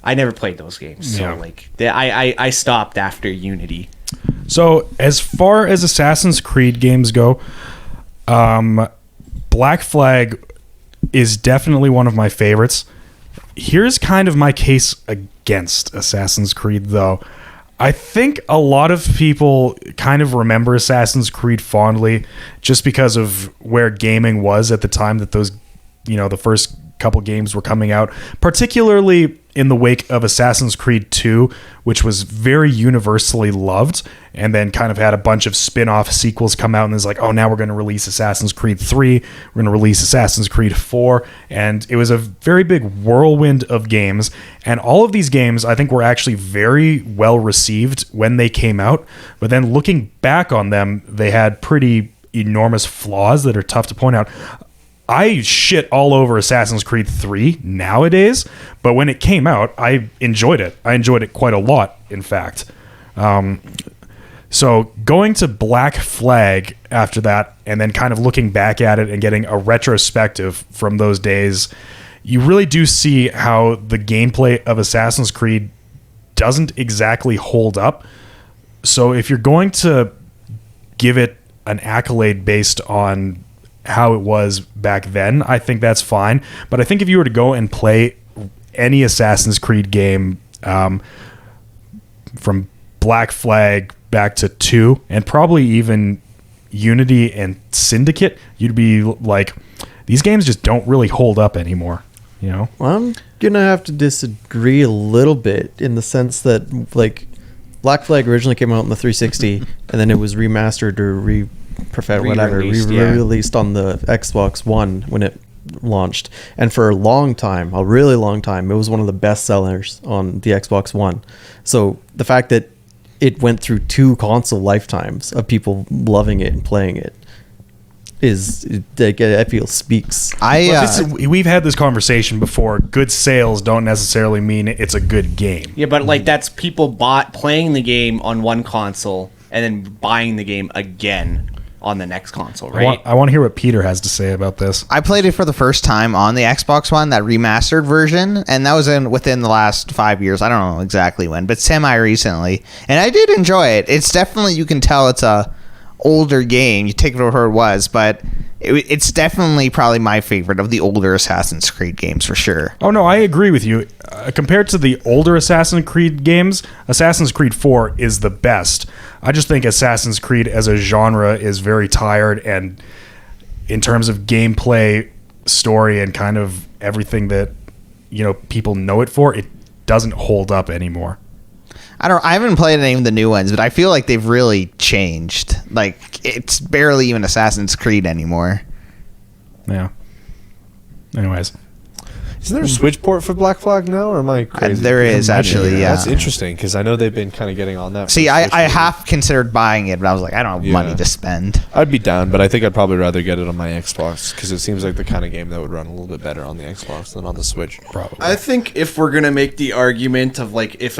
I never played those games. So I stopped after Unity. So as far as Assassin's Creed games go, Black Flag is definitely one of my favorites. Here's kind of my case against Assassin's Creed, though. I think a lot of people kind of remember Assassin's Creed fondly just because of where gaming was at the time that those, the first couple games were coming out, particularly in the wake of Assassin's Creed 2, which was very universally loved, and then kind of had a bunch of spin-off sequels come out, and it's like, oh, now we're going to release Assassin's Creed 3, we're going to release Assassin's Creed 4, and it was a very big whirlwind of games, and all of these games, I think, were actually very well received when they came out, but then looking back on them, they had pretty enormous flaws that are tough to point out. I shit all over Assassin's Creed 3 nowadays, but when it came out, I enjoyed it. I enjoyed it quite a lot, in fact. So going to Black Flag after that, and then kind of looking back at it and getting a retrospective from those days, you really do see how the gameplay of Assassin's Creed doesn't exactly hold up. So if you're going to give it an accolade based on how it was back then, I think that's fine. But I think if you were to go and play any Assassin's Creed game from Black Flag back to 2, and probably even Unity and Syndicate, you'd be like, these games just don't really hold up anymore, you know? I'm gonna have to disagree a little bit in the sense that, like, Black Flag originally came out on the 360, and then it was remastered or re-released on the Xbox One when it launched. And for a long time, a really long time, it was one of the best sellers on the Xbox One. So the fact that it went through 2 console lifetimes of people loving it and playing it I feel speaks. We've had this conversation before. Good sales don't necessarily mean it's a good game. Yeah, but like that's people playing the game on one console and then buying the game again on the next console, right? I want to hear what Peter has to say about this. I played it for the first time on the Xbox One, that remastered version, and that was within the last 5 years. I don't know exactly when, but semi-recently. And I did enjoy it. It's definitely, you can tell it's a older game. You take it for it was, but it's definitely probably my favorite of the older Assassin's Creed games for sure. Oh no, I agree with you. Compared to the older Assassin's Creed games, Assassin's Creed 4 is the best. I just think Assassin's Creed as a genre is very tired, and in terms of gameplay, story, and kind of everything that, you know, people know it for, it doesn't hold up anymore. I haven't played any of the new ones, but I feel like they've really changed. Like, it's barely even Assassin's Creed anymore. Yeah. Anyways. Isn't there a Switch port for Black Flag now, or am I crazy? There is, actually, yeah. That's interesting, because I know they've been kind of getting on that. See, I half considered buying it, but I was like, I don't have money to spend. I'd be down, but I think I'd probably rather get it on my Xbox, because it seems like the kind of game that would run a little bit better on the Xbox than on the Switch. Probably. I think if we're going to make the argument of, like, if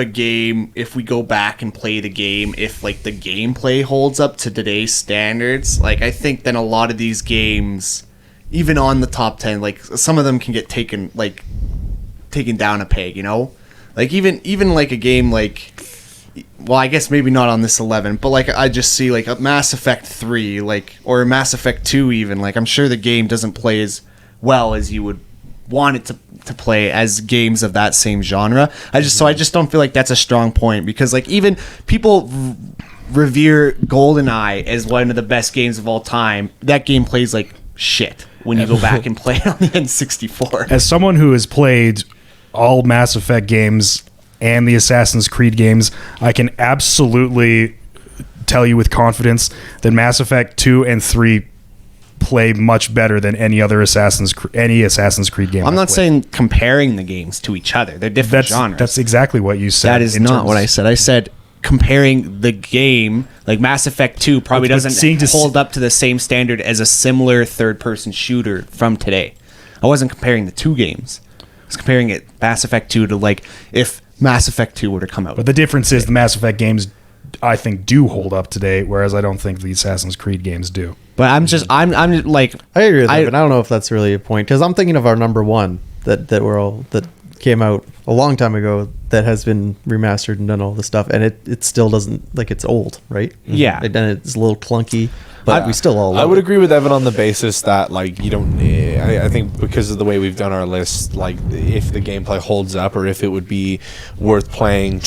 we go back and play the game, if, like, the gameplay holds up to today's standards, like, I think then a lot of these games, even on the top 10, like, some of them can get taken down a peg, you know? Like, even like a game like, well, I guess maybe not on this 11, but like I just see like a Mass Effect 3, like, or Mass Effect 2 even, like, I'm sure the game doesn't play as well as you would want it to play as games of that same genre. I just don't feel like that's a strong point, because like even people revere GoldenEye as one of the best games of all time. That game plays like shit when you go back and play it on the N64. As someone who has played all Mass Effect games and the Assassin's Creed games, I can absolutely tell you with confidence that Mass Effect 2 and 3 play much better than any other Assassin's Creed game. I'm not saying comparing the games to each other. They're different genres. That's exactly what you said. That is not what I said. I said comparing the game, like Mass Effect 2 probably doesn't hold up to the same standard as a similar third-person shooter from today. I wasn't comparing the two games. I was comparing it, Mass Effect 2, to like if Mass Effect 2 were to come out. But the difference is the Mass Effect games, I think, do hold up today, whereas I don't think the Assassin's Creed games do. But I'm like, I agree with that, but I don't know if that's really a point, because I'm thinking of our number one that came out a long time ago that has been remastered and done all this stuff, and it still doesn't, like, it's old, right? Yeah. And it's a little clunky, but we still all love I would it. agree with Evan on the basis that, like, you don't, I think because of the way we've done our list, like, if the gameplay holds up or if it would be worth playing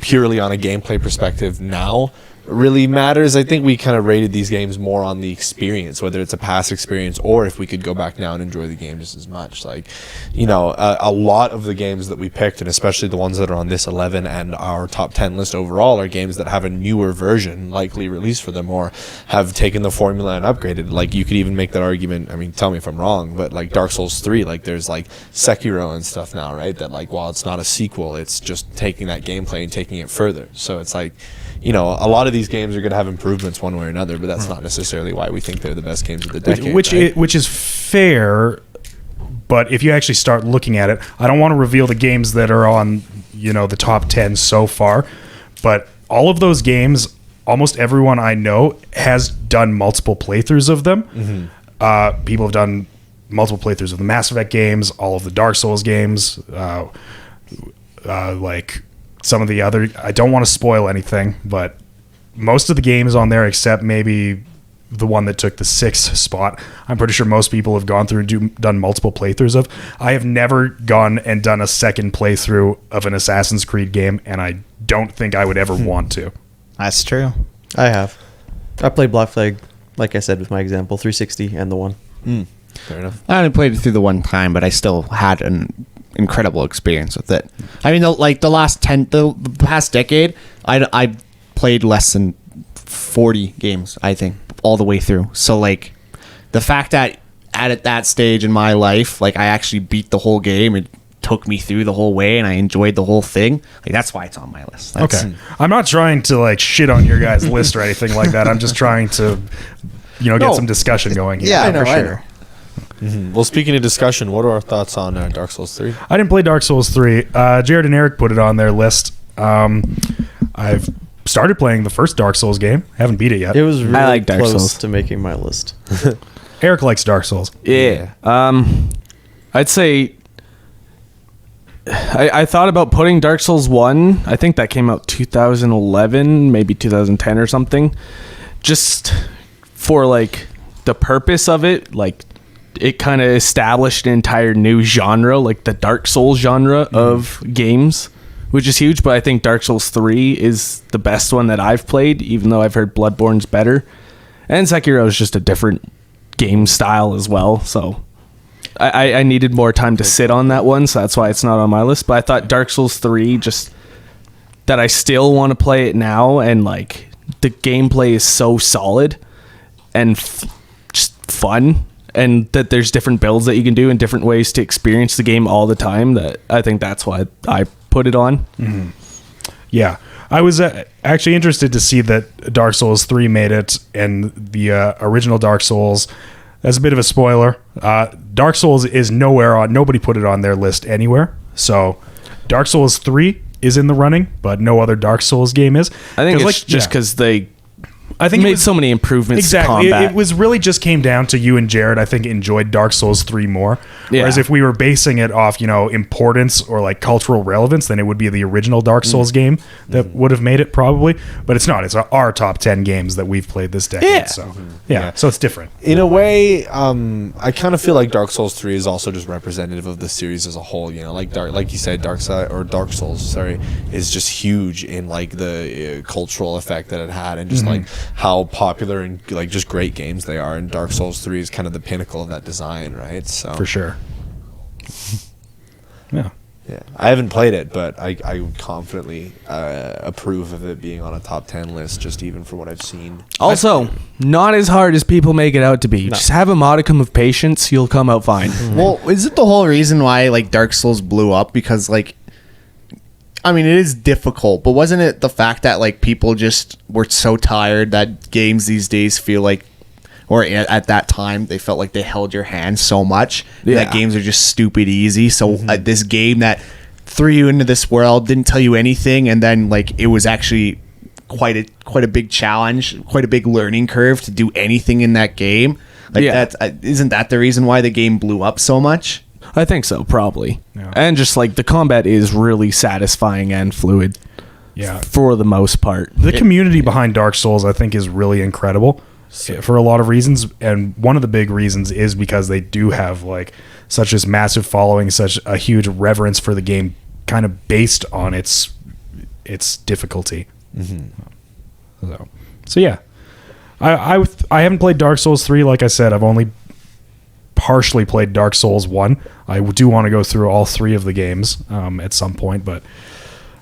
purely on a gameplay perspective now, really matters. I think we kind of rated these games more on the experience, whether it's a past experience or if we could go back now and enjoy the game just as much. Like, you know, a lot of the games that we picked, and especially the ones that are on this 11 and our top 10 list overall, are games that have a newer version likely released for them or have taken the formula and upgraded. Like, you could even make that argument, I mean, tell me if I'm wrong, but like Dark Souls 3, like there's like Sekiro and stuff now, right? That like, while it's not a sequel, it's just taking that gameplay and taking it further. So it's like, you know, a lot of these games are going to have improvements one way or another, but that's not necessarily why we think they're the best games of the decade. Which is fair, but if you actually start looking at it, I don't want to reveal the games that are on, you know, the top 10 so far, but all of those games, almost everyone I know has done multiple playthroughs of them. People have done multiple playthroughs of the Mass Effect games, all of the Dark Souls games, like some of the other, I don't want to spoil anything, but most of the games on there, except maybe the one that took the 6th spot, I'm pretty sure most people have gone through and done multiple playthroughs of. I have never gone and done a second playthrough of an Assassin's Creed game, and I don't think I would ever want to. That's true. I have. I played Black Flag, like I said with my example, 360 and the one. Fair enough. I only played it through the one time, but I still had an incredible experience with it. I mean, the past decade, I played less than 40 games, I think, all the way through. So like, the fact that at that stage in my life, like I actually beat the whole game, it took me through the whole way, and I enjoyed the whole thing. Like, that's why it's on my list. Okay, I'm not trying to like shit on your guys' list or anything like that. I'm just trying to, you know, get some discussion going here. Yeah, know, for I sure. Well, speaking of discussion, what are our thoughts on Dark Souls 3? I didn't play Dark Souls 3. Jared and Eric put it on their list. I've started playing the first Dark Souls game. Haven't beat it yet. It was really like Dark close Souls. to making my list. Eric likes Dark Souls. Yeah. I'd say I thought about putting Dark Souls 1. I think that came out 2011, maybe 2010 or something. Just for like the purpose of it, like it kind of established an entire new genre, like the Dark Souls genre of games, which is huge. But I think Dark Souls 3 is the best one that I've played, even though I've heard Bloodborne's better. And Sekiro is just a different game style as well. So I needed more time to sit on that one, so that's why it's not on my list. But I thought Dark Souls 3, just that I still want to play it now, and like the gameplay is so solid and just fun, and that there's different builds that you can do and different ways to experience the game all the time, that I think that's why I put it on. Yeah. I was actually interested to see that Dark Souls 3 made it, and the original Dark Souls, that's a bit of a spoiler. Dark Souls is nowhere on, nobody put it on their list anywhere. So Dark Souls 3 is in the running, but no other Dark Souls game is. I think it's like, just because they I think made so many improvements to exactly. combat. It was really just came down to you and Jared, I think, enjoyed Dark Souls 3 more. Yeah. Whereas if we were basing it off, you know, importance or like cultural relevance, then it would be the original Dark Souls game that would have made it probably. But it's not. It's our top 10 games that we've played this decade. Yeah. So so it's different. In a way, I kind of feel like Dark Souls 3 is also just representative of the series as a whole. You know, like you said, Dark Souls, is just huge in like the cultural effect that it had, and just like how popular and like just great games they are. And Dark Souls 3 is kind of the pinnacle of that design, right? So For sure. Yeah. yeah, I haven't played it, but I would confidently approve of it being on a top 10 list, just even for what I've seen. Also, not as hard as people make it out to be. Just have a modicum of patience, you'll come out fine. Well, is it the whole reason why like Dark Souls blew up? Because like, I mean, it is difficult, but wasn't it the fact that like people just were so tired that games these days feel like, or at that time they felt like they held your hand so much that games are just stupid easy. So this game that threw you into this world, didn't tell you anything, and then like it was actually quite a big challenge, quite a big learning curve to do anything in that game. Like that's isn't that the reason why the game blew up so much? I think so, probably. Yeah. And just like the combat is really satisfying and fluid. Yeah. For the most part. The community behind Dark Souls, I think, is really incredible for a lot of reasons. And one of the big reasons is because they do have like such this massive following, such a huge reverence for the game, kind of based on its difficulty. So yeah, I haven't played Dark Souls 3. Like I said, I've only partially played Dark Souls 1. I do want to go through all 3 of the games at some point, but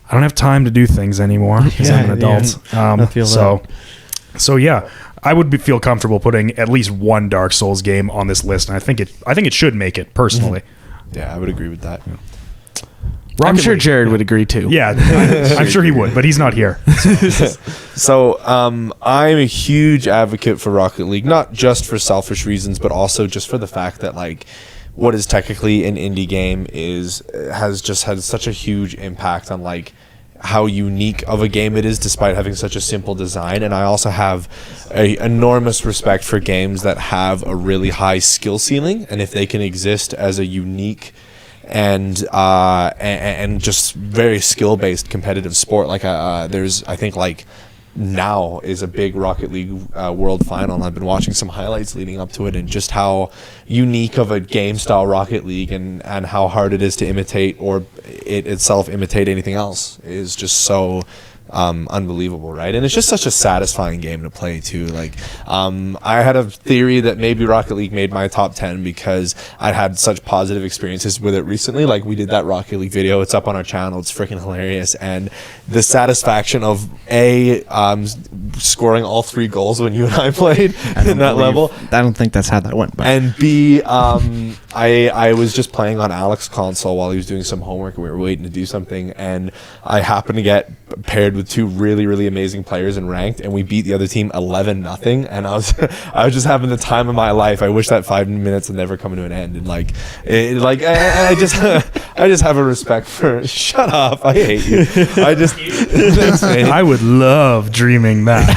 I don't have time to do things anymore because I'm an adult. I feel So yeah, I would feel comfortable putting at least one Dark Souls game on this list, and I think it should make it personally. Yeah, I would agree with that. I'm sure League. Jared would agree too. Yeah, I'm sure he would, but he's not here. So I'm a huge advocate for Rocket League, not just for selfish reasons, but also just for the fact that like what is technically an indie game has just had such a huge impact on like how unique of a game it is despite having such a simple design. And I also have a enormous respect for games that have a really high skill ceiling, and if they can exist as a unique and just very skill-based competitive sport, like there's I think like now is a big Rocket League World Final, and I've been watching some highlights leading up to it, and just how unique of a game style Rocket League and how hard it is to imitate or it itself imitate anything else is just so unbelievable, right? And it's just such a satisfying game to play too. Like I had a theory that maybe Rocket League made my top 10 because I'd had such positive experiences with it recently. Like we did that Rocket League video, it's up on our channel, it's freaking hilarious, and the satisfaction of scoring all 3 goals when you and I played in that level. I don't think that's how that went. But. And B, I was just playing on Alex's console while he was doing some homework, and we were waiting to do something, and I happened to get paired with 2 really, really amazing players in ranked, and we beat the other team 11-0, and I was just having the time of my life. I wish that 5 minutes had never come to an end, and I just have a respect for. Shut up! I hate you. Thanks, mate. I would love dreaming that.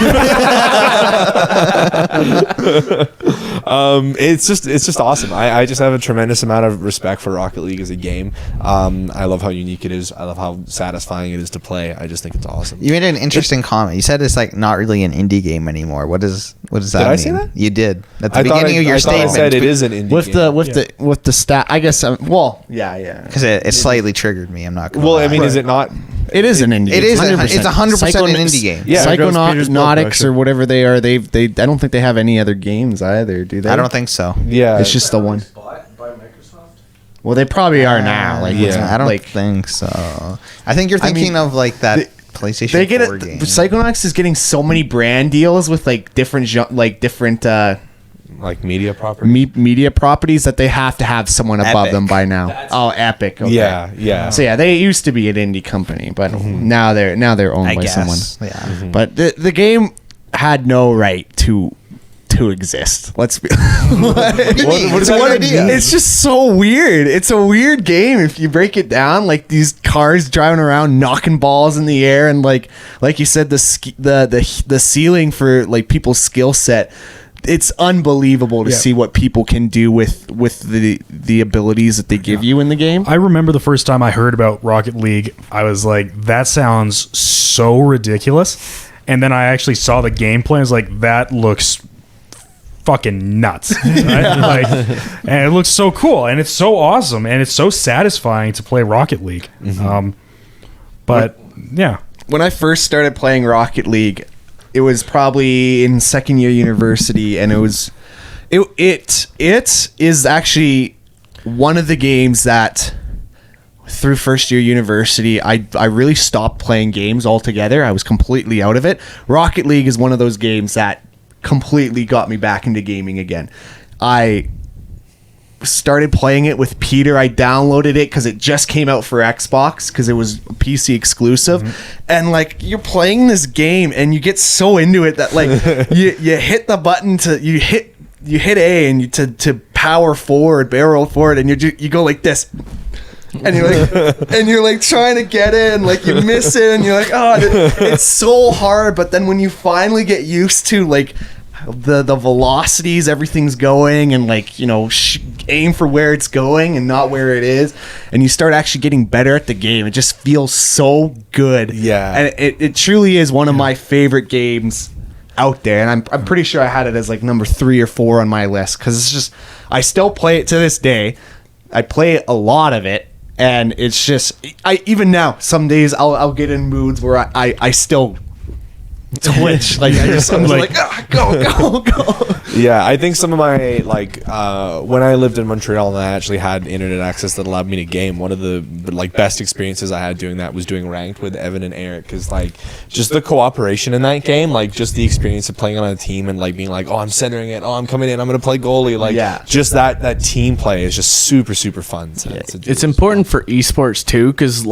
It's just awesome. I just have a tremendous amount of respect for Rocket League as a game. I love how unique it is. I love how satisfying it is to play. I just think it's awesome. You made an interesting comment. You said it's like not really an indie game anymore. What does that mean? Did I say that? You did at the I beginning of your statement. I said it is an indie game. With the stat, I guess. Yeah. Because it slightly triggered me. I'm not gonna Well, lie. I mean, is it not? It is an indie. It game. is. It's 100% an indie game. Yeah. Psychonauts or whatever they are. They. I don't think they have any other games either, do they? I don't think so. Yeah, It's just the one. Well, they probably are now. Like, Yeah. I don't like, think so. I think you're thinking of like that PlayStation they get 4 it. game. Psychonauts is getting so many brand deals with like different like media property. media properties that they have to have someone above Epic. them by now. Epic. Okay. Yeah. So yeah, they used to be an indie company, but now they're owned I by guess. someone. Yeah. But the game had no right to exist. Let's be. What is that idea? It's just so weird. It's a weird game if you break it down. Like these cars driving around, knocking balls in the air, and like you said, the ceiling for like people's skill set. It's unbelievable to see what people can do with the abilities that they give you in the game. I remember the first time I heard about Rocket League, I was like, that sounds so ridiculous. And then I actually saw the gameplay. I was like, that looks fucking nuts. Right? Like, and it looks so cool. And it's so awesome. And it's so satisfying to play Rocket League. But yeah. When I first started playing Rocket League, it was probably in second year university, and it is actually one of the games that through first year university I really stopped playing games altogether. I was completely out of it. Rocket League is one of those games that completely got me back into gaming again. I started playing it with Peter. I downloaded it because it just came out for Xbox because it was PC exclusive, and like you're playing this game and you get so into it that like you hit the button you hit A and to power forward, barrel forward, and you go like this. And you're like trying to get it, and like you miss it, and you're like, oh, it's so hard. But then when you finally get used to like the velocities, everything's going, and like aim for where it's going and not where it is, and you start actually getting better at the game, it just feels so good. Yeah, and it truly is one of my favorite games out there, and I'm pretty sure I had it as like number 3 or 4 on my list because it's just I still play it to this day. I play a lot of it. And it's just, even now, some days I'll get in moods where I still twitch. Like I just I'm like go. Yeah, I think some of my when I lived in Montreal and I actually had internet access that allowed me to game. One of the best experiences I had doing that was doing ranked with Evan and Eric, because just the cooperation in that game, just the experience of playing on a team and being oh, I'm centering it, oh, I'm coming in, I'm gonna play goalie, just that team play is just super fun. It's important for esports too, because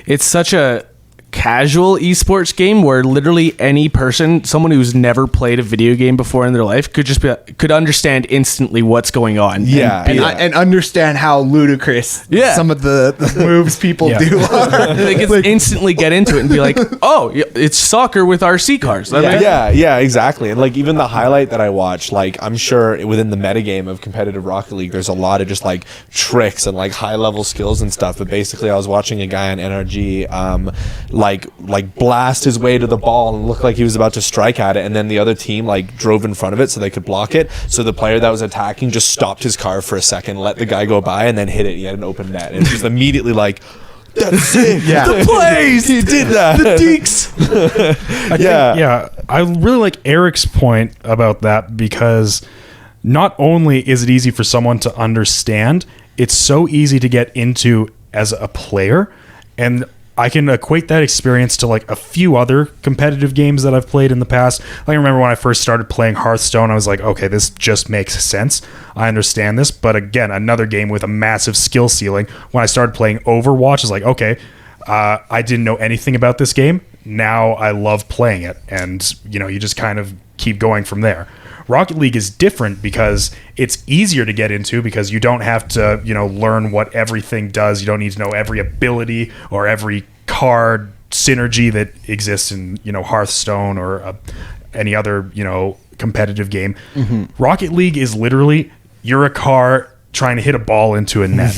it's such a casual esports game where literally any person, someone who's never played a video game before in their life, could understand instantly what's going on. And understand how ludicrous some of the moves people do. They can instantly get into it and be like, oh, it's soccer with RC cars. Yeah, exactly. And even the highlight that I watched, I'm sure within the metagame of competitive Rocket League, there's a lot of just tricks and high level skills and stuff. But basically, I was watching a guy on NRG blast his way to the ball and look like he was about to strike at it, and then the other team drove in front of it so they could block it. So the player that was attacking just stopped his car for a second, let the guy go by, and then hit it. He had an open net, and just immediately that's it. The plays. He did that. The deeks. I really like Eric's point about that, because not only is it easy for someone to understand, it's so easy to get into as a player. And I can equate that experience to a few other competitive games that I've played in the past. I remember when I first started playing Hearthstone, I was like, okay, this just makes sense. I understand this. But again, another game with a massive skill ceiling. When I started playing Overwatch, I was like, okay, I didn't know anything about this game. Now I love playing it. And, you just kind of keep going from there. Rocket League is different because it's easier to get into, because you don't have to, learn what everything does. You don't need to know every ability or every card synergy that exists in, Hearthstone or any other, competitive game. Rocket League is literally, you're a car trying to hit a ball into a net.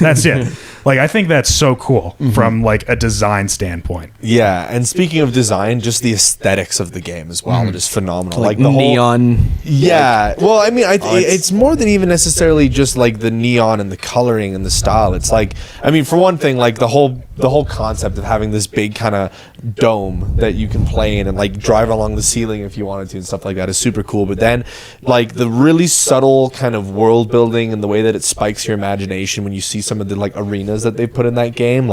That's it. I think that's so cool from a design standpoint. Yeah, and speaking of design, just the aesthetics of the game as well are just phenomenal. The neon. Yeah. Well, I mean, it's more than even necessarily just the neon and the coloring and the style. It's for one thing, the whole concept of having this big kind of dome that you can play in and drive along the ceiling if you wanted to and stuff like that is super cool. But then the really subtle kind of world building and the way that it spikes your imagination when you see some of the arenas that they put in that game,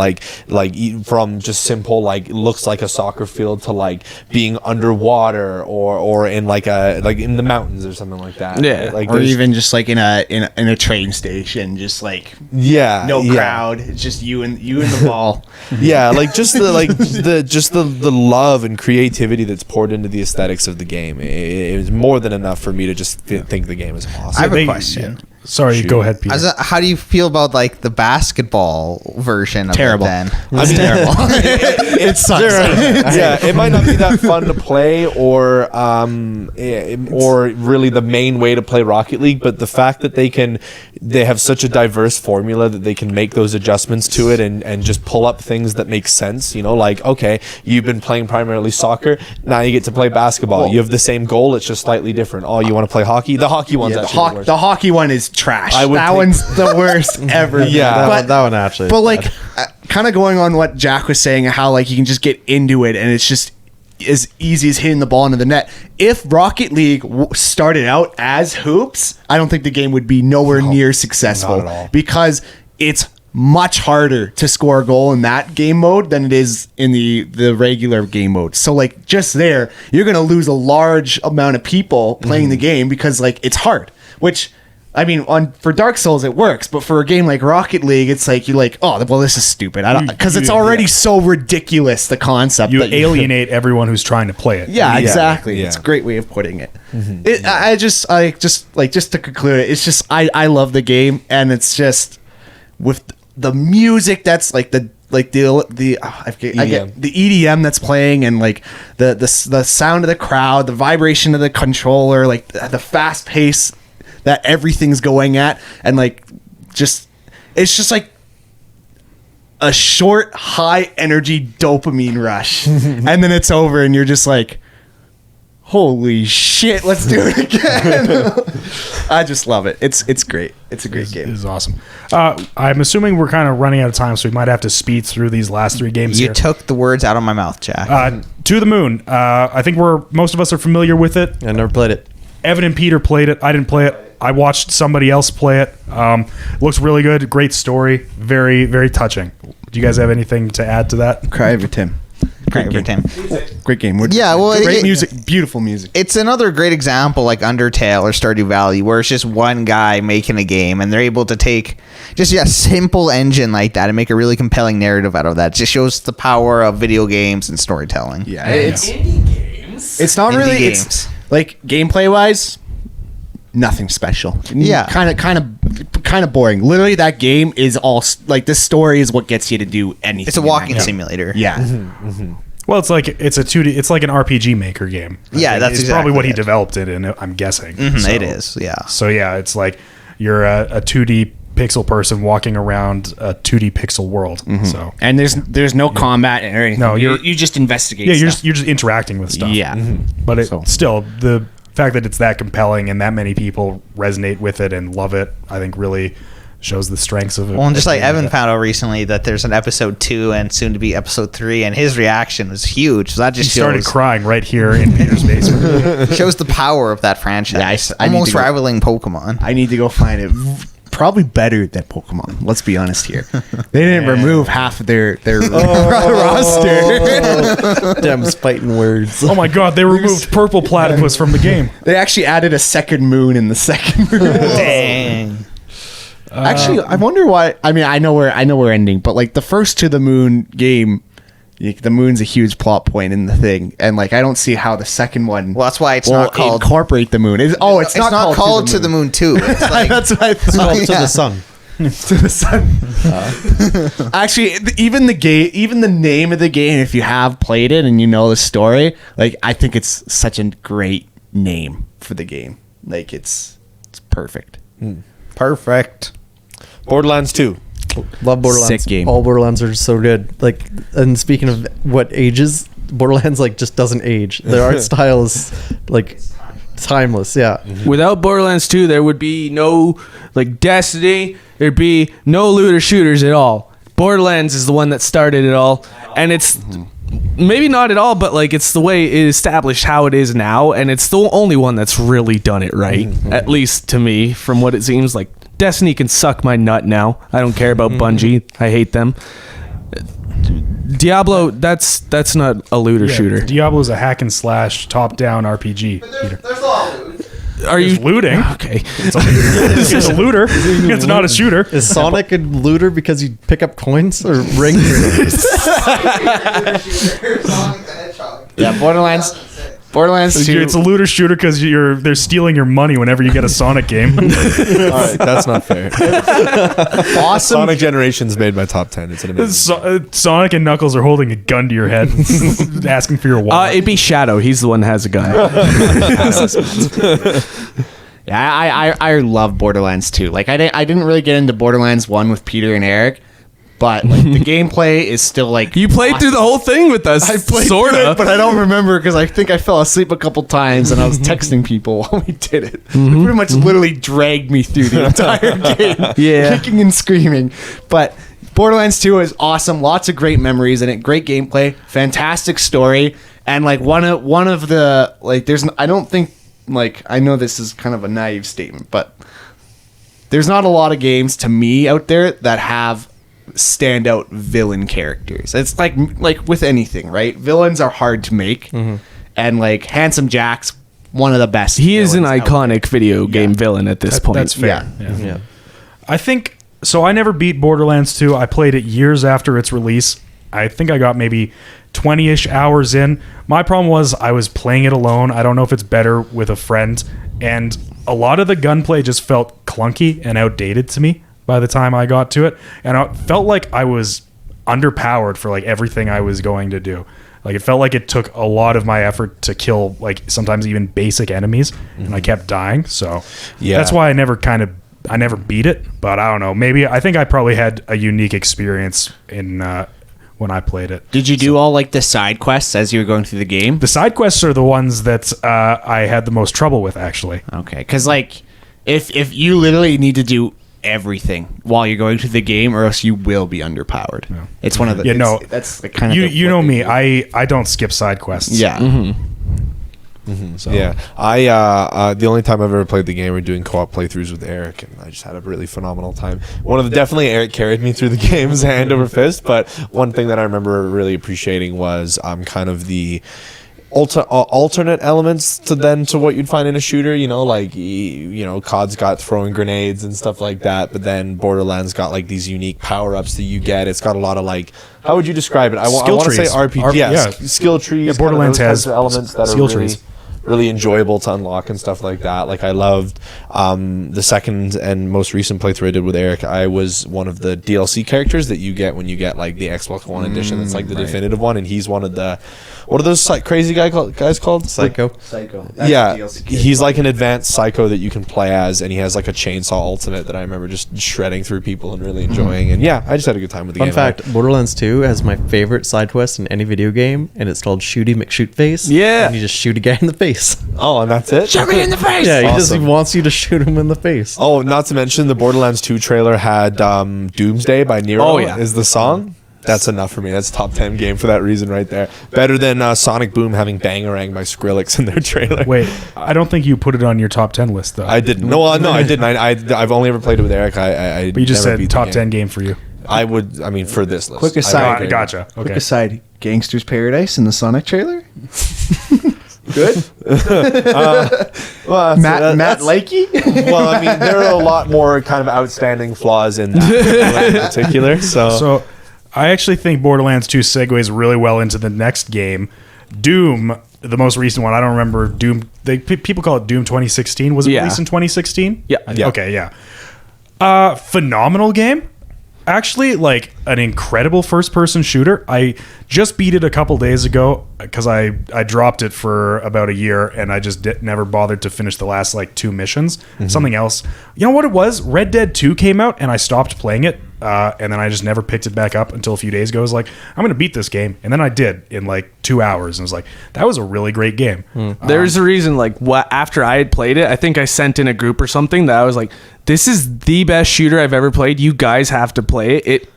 from just simple looks like a soccer field to being underwater or in in the mountains or something like that. Yeah, or even just in a train station, just no crowd, it's just you and the ball. Yeah, just the love and creativity that's poured into the aesthetics of the game. It was more than enough for me to just think the game is awesome. I have a question. Yeah. Sorry, go ahead, Peter. How do you feel about the basketball version of terrible. it then? It's terrible. It sucks. Yeah, it might not be that fun to play or really the main way to play Rocket League, but the fact that they have such a diverse formula that they can make those adjustments to it and just pull up things that make sense, okay, you've been playing primarily soccer, now you get to play basketball. You have the same goal, it's just slightly different. Oh, you want to play hockey? The hockey one's actually the worst. The hockey one is trash. That one's the worst ever. Yeah, that one actually. But kind of going on what Jack was saying, how you can just get into it and it's just as easy as hitting the ball into the net. If Rocket League started out as hoops, I don't think the game would be nowhere near successful, not at all. because it's much harder to score a goal in that game mode than it is in the regular game mode. So just there, you're going to lose a large amount of people playing the game because it's hard, which for Dark Souls it works, but for a game like Rocket League, it's you're oh, well, this is stupid. Because it's already so ridiculous, the concept. You alienate everyone who's trying to play it. Yeah, exactly. Yeah. It's a great way of putting it. Just to conclude it, it's just I love the game, and it's just with the music that's I get the EDM that's playing, and the sound of the crowd, the vibration of the controller, the fast pace that everything's going at, and it's just a short high energy dopamine rush and then it's over and you're just holy shit, let's do it again. I just love it. It's great. It's a great It game. is awesome. I'm assuming we're kind of running out of time, so we might have to speed through these last 3 games You here. took the words out of my mouth, Jack. To the Moon. I think most of us are familiar with it. I never played it. Evan and Peter played it. I didn't play it. I watched somebody else play it. Looks really good. Great story. Very, very touching. Do you guys have anything to add to that? Cry over Tim. Great game. Great game. Yeah, well, great music, beautiful music. It's another great example like Undertale or Stardew Valley where it's just one guy making a game and they're able to take just a simple engine like that and make a really compelling narrative out of that. It just shows the power of video games and storytelling. Yeah, it's not Indie really games. it's like gameplay wise, nothing special. Yeah. kind of boring. Literally, that game is all like this story is what gets you to do anything. It's a in that walking game. simulator. Yeah, Well, it's a 2D. It's like an RPG Maker game. Yeah, I think that's it's probably exactly what he it. developed it in. I'm guessing. It is, yeah. So yeah, it's like you're a 2D pixel person walking around a 2D pixel world. So And there's no combat or anything. No, you you're- just investigate. yeah, stuff. you're just interacting with stuff. Yeah. But still, the fact that it's that compelling and that many people resonate with it and love it, I think really shows the strengths of it. Well, and just like Evan found out recently that there's an episode 2 and soon to be episode 3, and his reaction was huge. So that he just started shows, crying right here in Peter's basement. shows the power of that franchise. I need Almost to go- rivaling Pokemon. I need to go find it. Probably better than Pokemon. Let's be honest here. They didn't remove half of their roster. Damn fighting words. Oh my god, they removed Purple Platypus from the game. They actually added a second moon in the second moon. Dang. Actually, I wonder why. I mean, I know we're ending, but like the first To the Moon game, the moon's a huge plot point in the thing, and like I don't see how the second one. Well, that's why it's will not called. incorporate the moon. It's not called To the Moon 2. It's like That's what I It's thought. called To the Sun. To the sun. Actually, even the name of the game, if you have played it and you know the story, like I think it's such a great name for the game. Like it's perfect. perfect. Borderlands 2. Love Borderlands. Sick game. All Borderlands are so good. Like, and speaking of what ages, Borderlands like just doesn't age. Their art style is like timeless. Yeah. Without Borderlands 2, there would be no like Destiny. There'd be no looter shooters at all. Borderlands is the one that started it all, and it's maybe not at all, but like it's the way it established how it is now, and it's the only one that's really done it right. At least to me, from what it seems like. Destiny can suck my nut now. I don't care about Bungie. I hate them. Diablo, that's not a looter shooter. Diablo's a hack and slash top-down RPG. Peter. Are you There's looting. okay? It's a looter. It's not a shooter. Is Sonic a looter because you pick up coins or rings? Yeah, Borderlands 2. It's a looter shooter because they're stealing your money whenever you get a Sonic game. All right, that's not fair. awesome. Sonic Generations made my top 10. It's an amazing. Sonic and Knuckles are holding a gun to your head, asking for your wallet. It'd be Shadow. He's the one that has a gun. Yeah, I love Borderlands 2. Like I didn't really get into Borderlands 1 with Peter and Eric, but like the gameplay is still like You played through the whole thing with us. I played sort through it, of. but I don't remember because I think I fell asleep a couple times and I was texting people while we did it. They pretty much literally dragged me through the entire game, Yeah. kicking and screaming. But Borderlands 2 is awesome. Lots of great memories in it. Great gameplay, fantastic story, and like one of the like I don't think like I know this is kind of a naive statement, but there's not a lot of games to me out there that have standout villain characters. It's like with anything, right? Villains are hard to make, and like Handsome Jack's one of the best. He is an villains out iconic video game villain at this point. That's fair. Yeah. Yeah. I think so. I never beat Borderlands 2. I played it years after its release. I think I got maybe 20-ish hours in. My problem was I was playing it alone. I don't know if it's better with a friend. And a lot of the gunplay just felt clunky and outdated to me by the time I got to it. And I felt like I was underpowered for like everything I was going to do. Like it felt like it took a lot of my effort to kill like sometimes even basic enemies, and I kept dying. So Yeah. that's why I never beat it. But I don't know. Maybe I think I probably had a unique experience in when I played it. Did you do all like the side quests as you were going through the game? The side quests are the ones that I had the most trouble with, actually. Okay, because like if you literally need to do everything while you're going through the game, or else you will be underpowered. It's one of the that's the kind of you know me. I don't skip side quests. Yeah. So. Yeah, I the only time I've ever played the game, we're doing co-op playthroughs with Eric, and I just had a really phenomenal time. Definitely Eric carried me through the games hand over fist, but one thing that I remember really appreciating was kind of the alternate elements to what you'd find in a shooter. Like COD's got throwing grenades and stuff like that, but then Borderlands got like these unique power-ups that you get. It's got a lot of like, how would you describe it? I want to say RPG. Skill trees. Yeah, Borderlands has elements that skill are really, trees. really enjoyable to unlock and stuff like that. Like I loved the second and most recent playthrough I did with Eric. I was one of the DLC characters that you get when you get like the Xbox One edition. It's like the definitive one, and he's one of the, what are those crazy guys called? Psycho. Yeah, he's like an advanced psycho that you can play as, and he has like a chainsaw ultimate that I remember just shredding through people and really enjoying. And yeah, I just had a good time with the game. Fun fact, Borderlands 2 has my favorite side quest in any video game, and it's called Shooty McShootface. Yeah. And you just shoot a guy in the face. Oh, and that's it? Shoot me in the face. Yeah, he Awesome. wants you to shoot him in the face. Oh, not to mention the Borderlands 2 trailer had Doomsday by Nero. Oh, yeah. Is the song. That's enough for me. That's top 10 game for that reason right there. Better than Sonic Boom having Bangarang by Skrillex in their trailer. Wait, I don't think you put it on your top 10 list though. I didn't. No, I didn't. I've only ever played it with Eric. I But you just never said beat the top game. 10 game for you. I would. I mean, for this list. Quick aside. Gotcha. Okay. Quick aside, Gangster's Paradise in the Sonic trailer. Good. Well, Matt Lakey. Well, I mean, there are a lot more kind of outstanding flaws in that in particular. So I actually think Borderlands 2 segues really well into the next game. Doom, the most recent one. I don't remember Doom. People call it Doom 2016. Was it released in 2016? Yeah. Okay, yeah. Phenomenal game. Actually, like an incredible first-person shooter. I just beat it a couple days ago because I dropped it for about a year, and I just never bothered to finish the last like 2 missions. Something else. You know what it was? Red Dead 2 came out, and I stopped playing it, and then I just never picked it back up until a few days ago. I was like, I'm going to beat this game, and then I did in like 2 hours, and I was like, that was a really great game. There's a reason, like, after I had played it, I think I sent in a group or something that I was like, this is the best shooter I've ever played. You guys have to play it.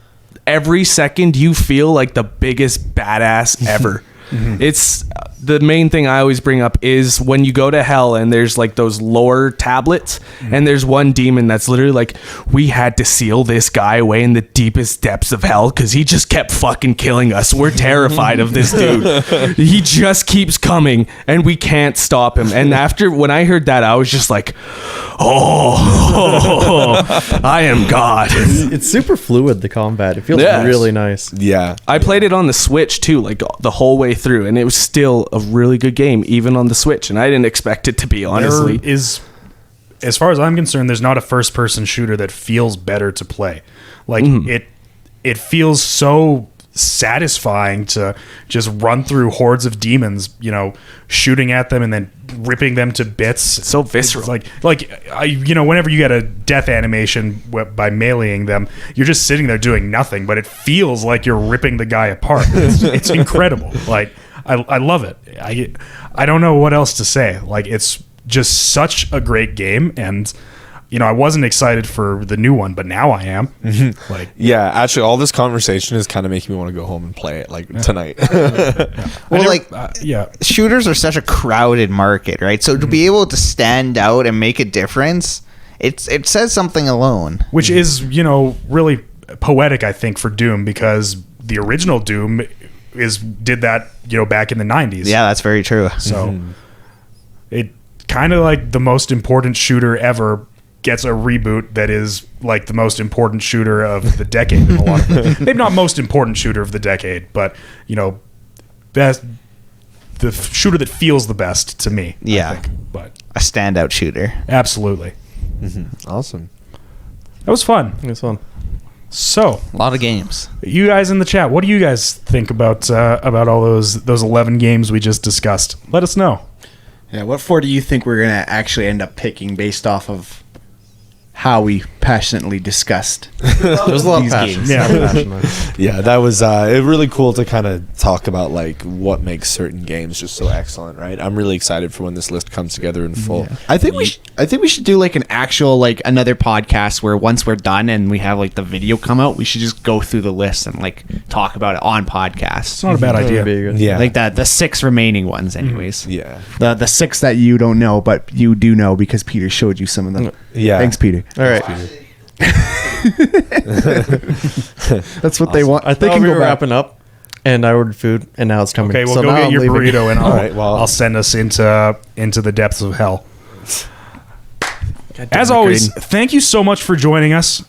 Every second you feel like the biggest badass ever. It's the main thing I always bring up is when you go to hell and there's like those lore tablets and there's one demon that's literally like, we had to seal this guy away in the deepest depths of hell because he just kept fucking killing us. We're terrified of this dude. He just keeps coming and we can't stop him. And when I heard that, I was just like, oh, I am God. It's super fluid, the combat. It feels Yes. really nice. Yeah. I played it on the Switch too, like the whole way through, and it was still a really good game, even on the Switch. And I didn't expect it to be, honestly. There is, as far as I'm concerned, there's not a first-person shooter that feels better to play. Like it feels so satisfying to just run through hordes of demons, shooting at them and then ripping them to bits. It's so visceral. It's like whenever you get a death animation by meleeing them, you're just sitting there doing nothing, but it feels like you're ripping the guy apart. It's incredible. Like I love it. I don't know what else to say. Like it's just such a great game, and I wasn't excited for the new one, but now I am. Like, Yeah, actually, all this conversation is kind of making me want to go home and play it tonight. Shooters are such a crowded market, right? So to be able to stand out and make a difference, it says something alone. which is really poetic, I think, for Doom, because the original Doom did that back in the 90s. Yeah, that's very true. So it kind of like the most important shooter ever gets a reboot that is like the most important shooter of the decade. In a lot of maybe not most important shooter of the decade, but best, the shooter that feels the best to me. Yeah. I think. But A standout shooter. absolutely, Awesome. that was fun. It's fun. So A lot of games. you guys in the chat, what do you guys think about all those 11 games we just discussed? Let us know. Yeah, what 4 do you think we're gonna actually end up picking based off of how we passionately discussed. There's a lot of These passion. games. Yeah. A lot of passion there. Yeah, that was really cool to kind of talk about like what makes certain games just so excellent, right? I'm really excited for when this list comes together in full. I think we should do like an actual like another podcast where once we're done and we have like the video come out, we should just go through the list and like talk about it on podcast. It's not a bad That would idea. be good. Yeah, Like the 6 remaining ones, anyways. yeah, The 6 that you don't know, but you do know because Peter showed you some of them. yeah. Thanks, Peter. All right. That's what they want. I thought we were wrapping up, and I ordered food, and now it's coming. Okay, well, So go now get I'm your leaving. burrito, and All right, well- I'll send us into the depths of hell. As always, thank you so much for joining us.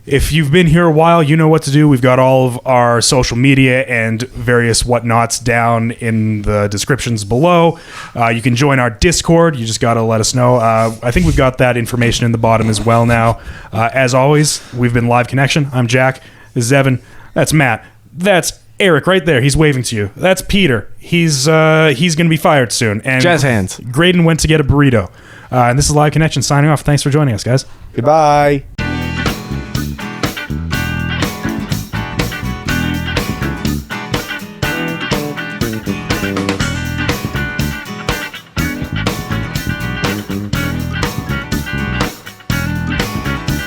If you've been here a while, you know what to do. We've got all of our social media and various whatnots down in the descriptions below. You can join our Discord. You just got to let us know. I think we've got that information in the bottom as well now. As always, we've been Live Connection. I'm Jack. This is Evan. That's Matt. That's Eric right there. He's waving to you. That's Peter. He's going to be fired soon. And Jazz hands. Graydon went to get a burrito. And this is Live Connection signing off. Thanks for joining us, guys. Goodbye.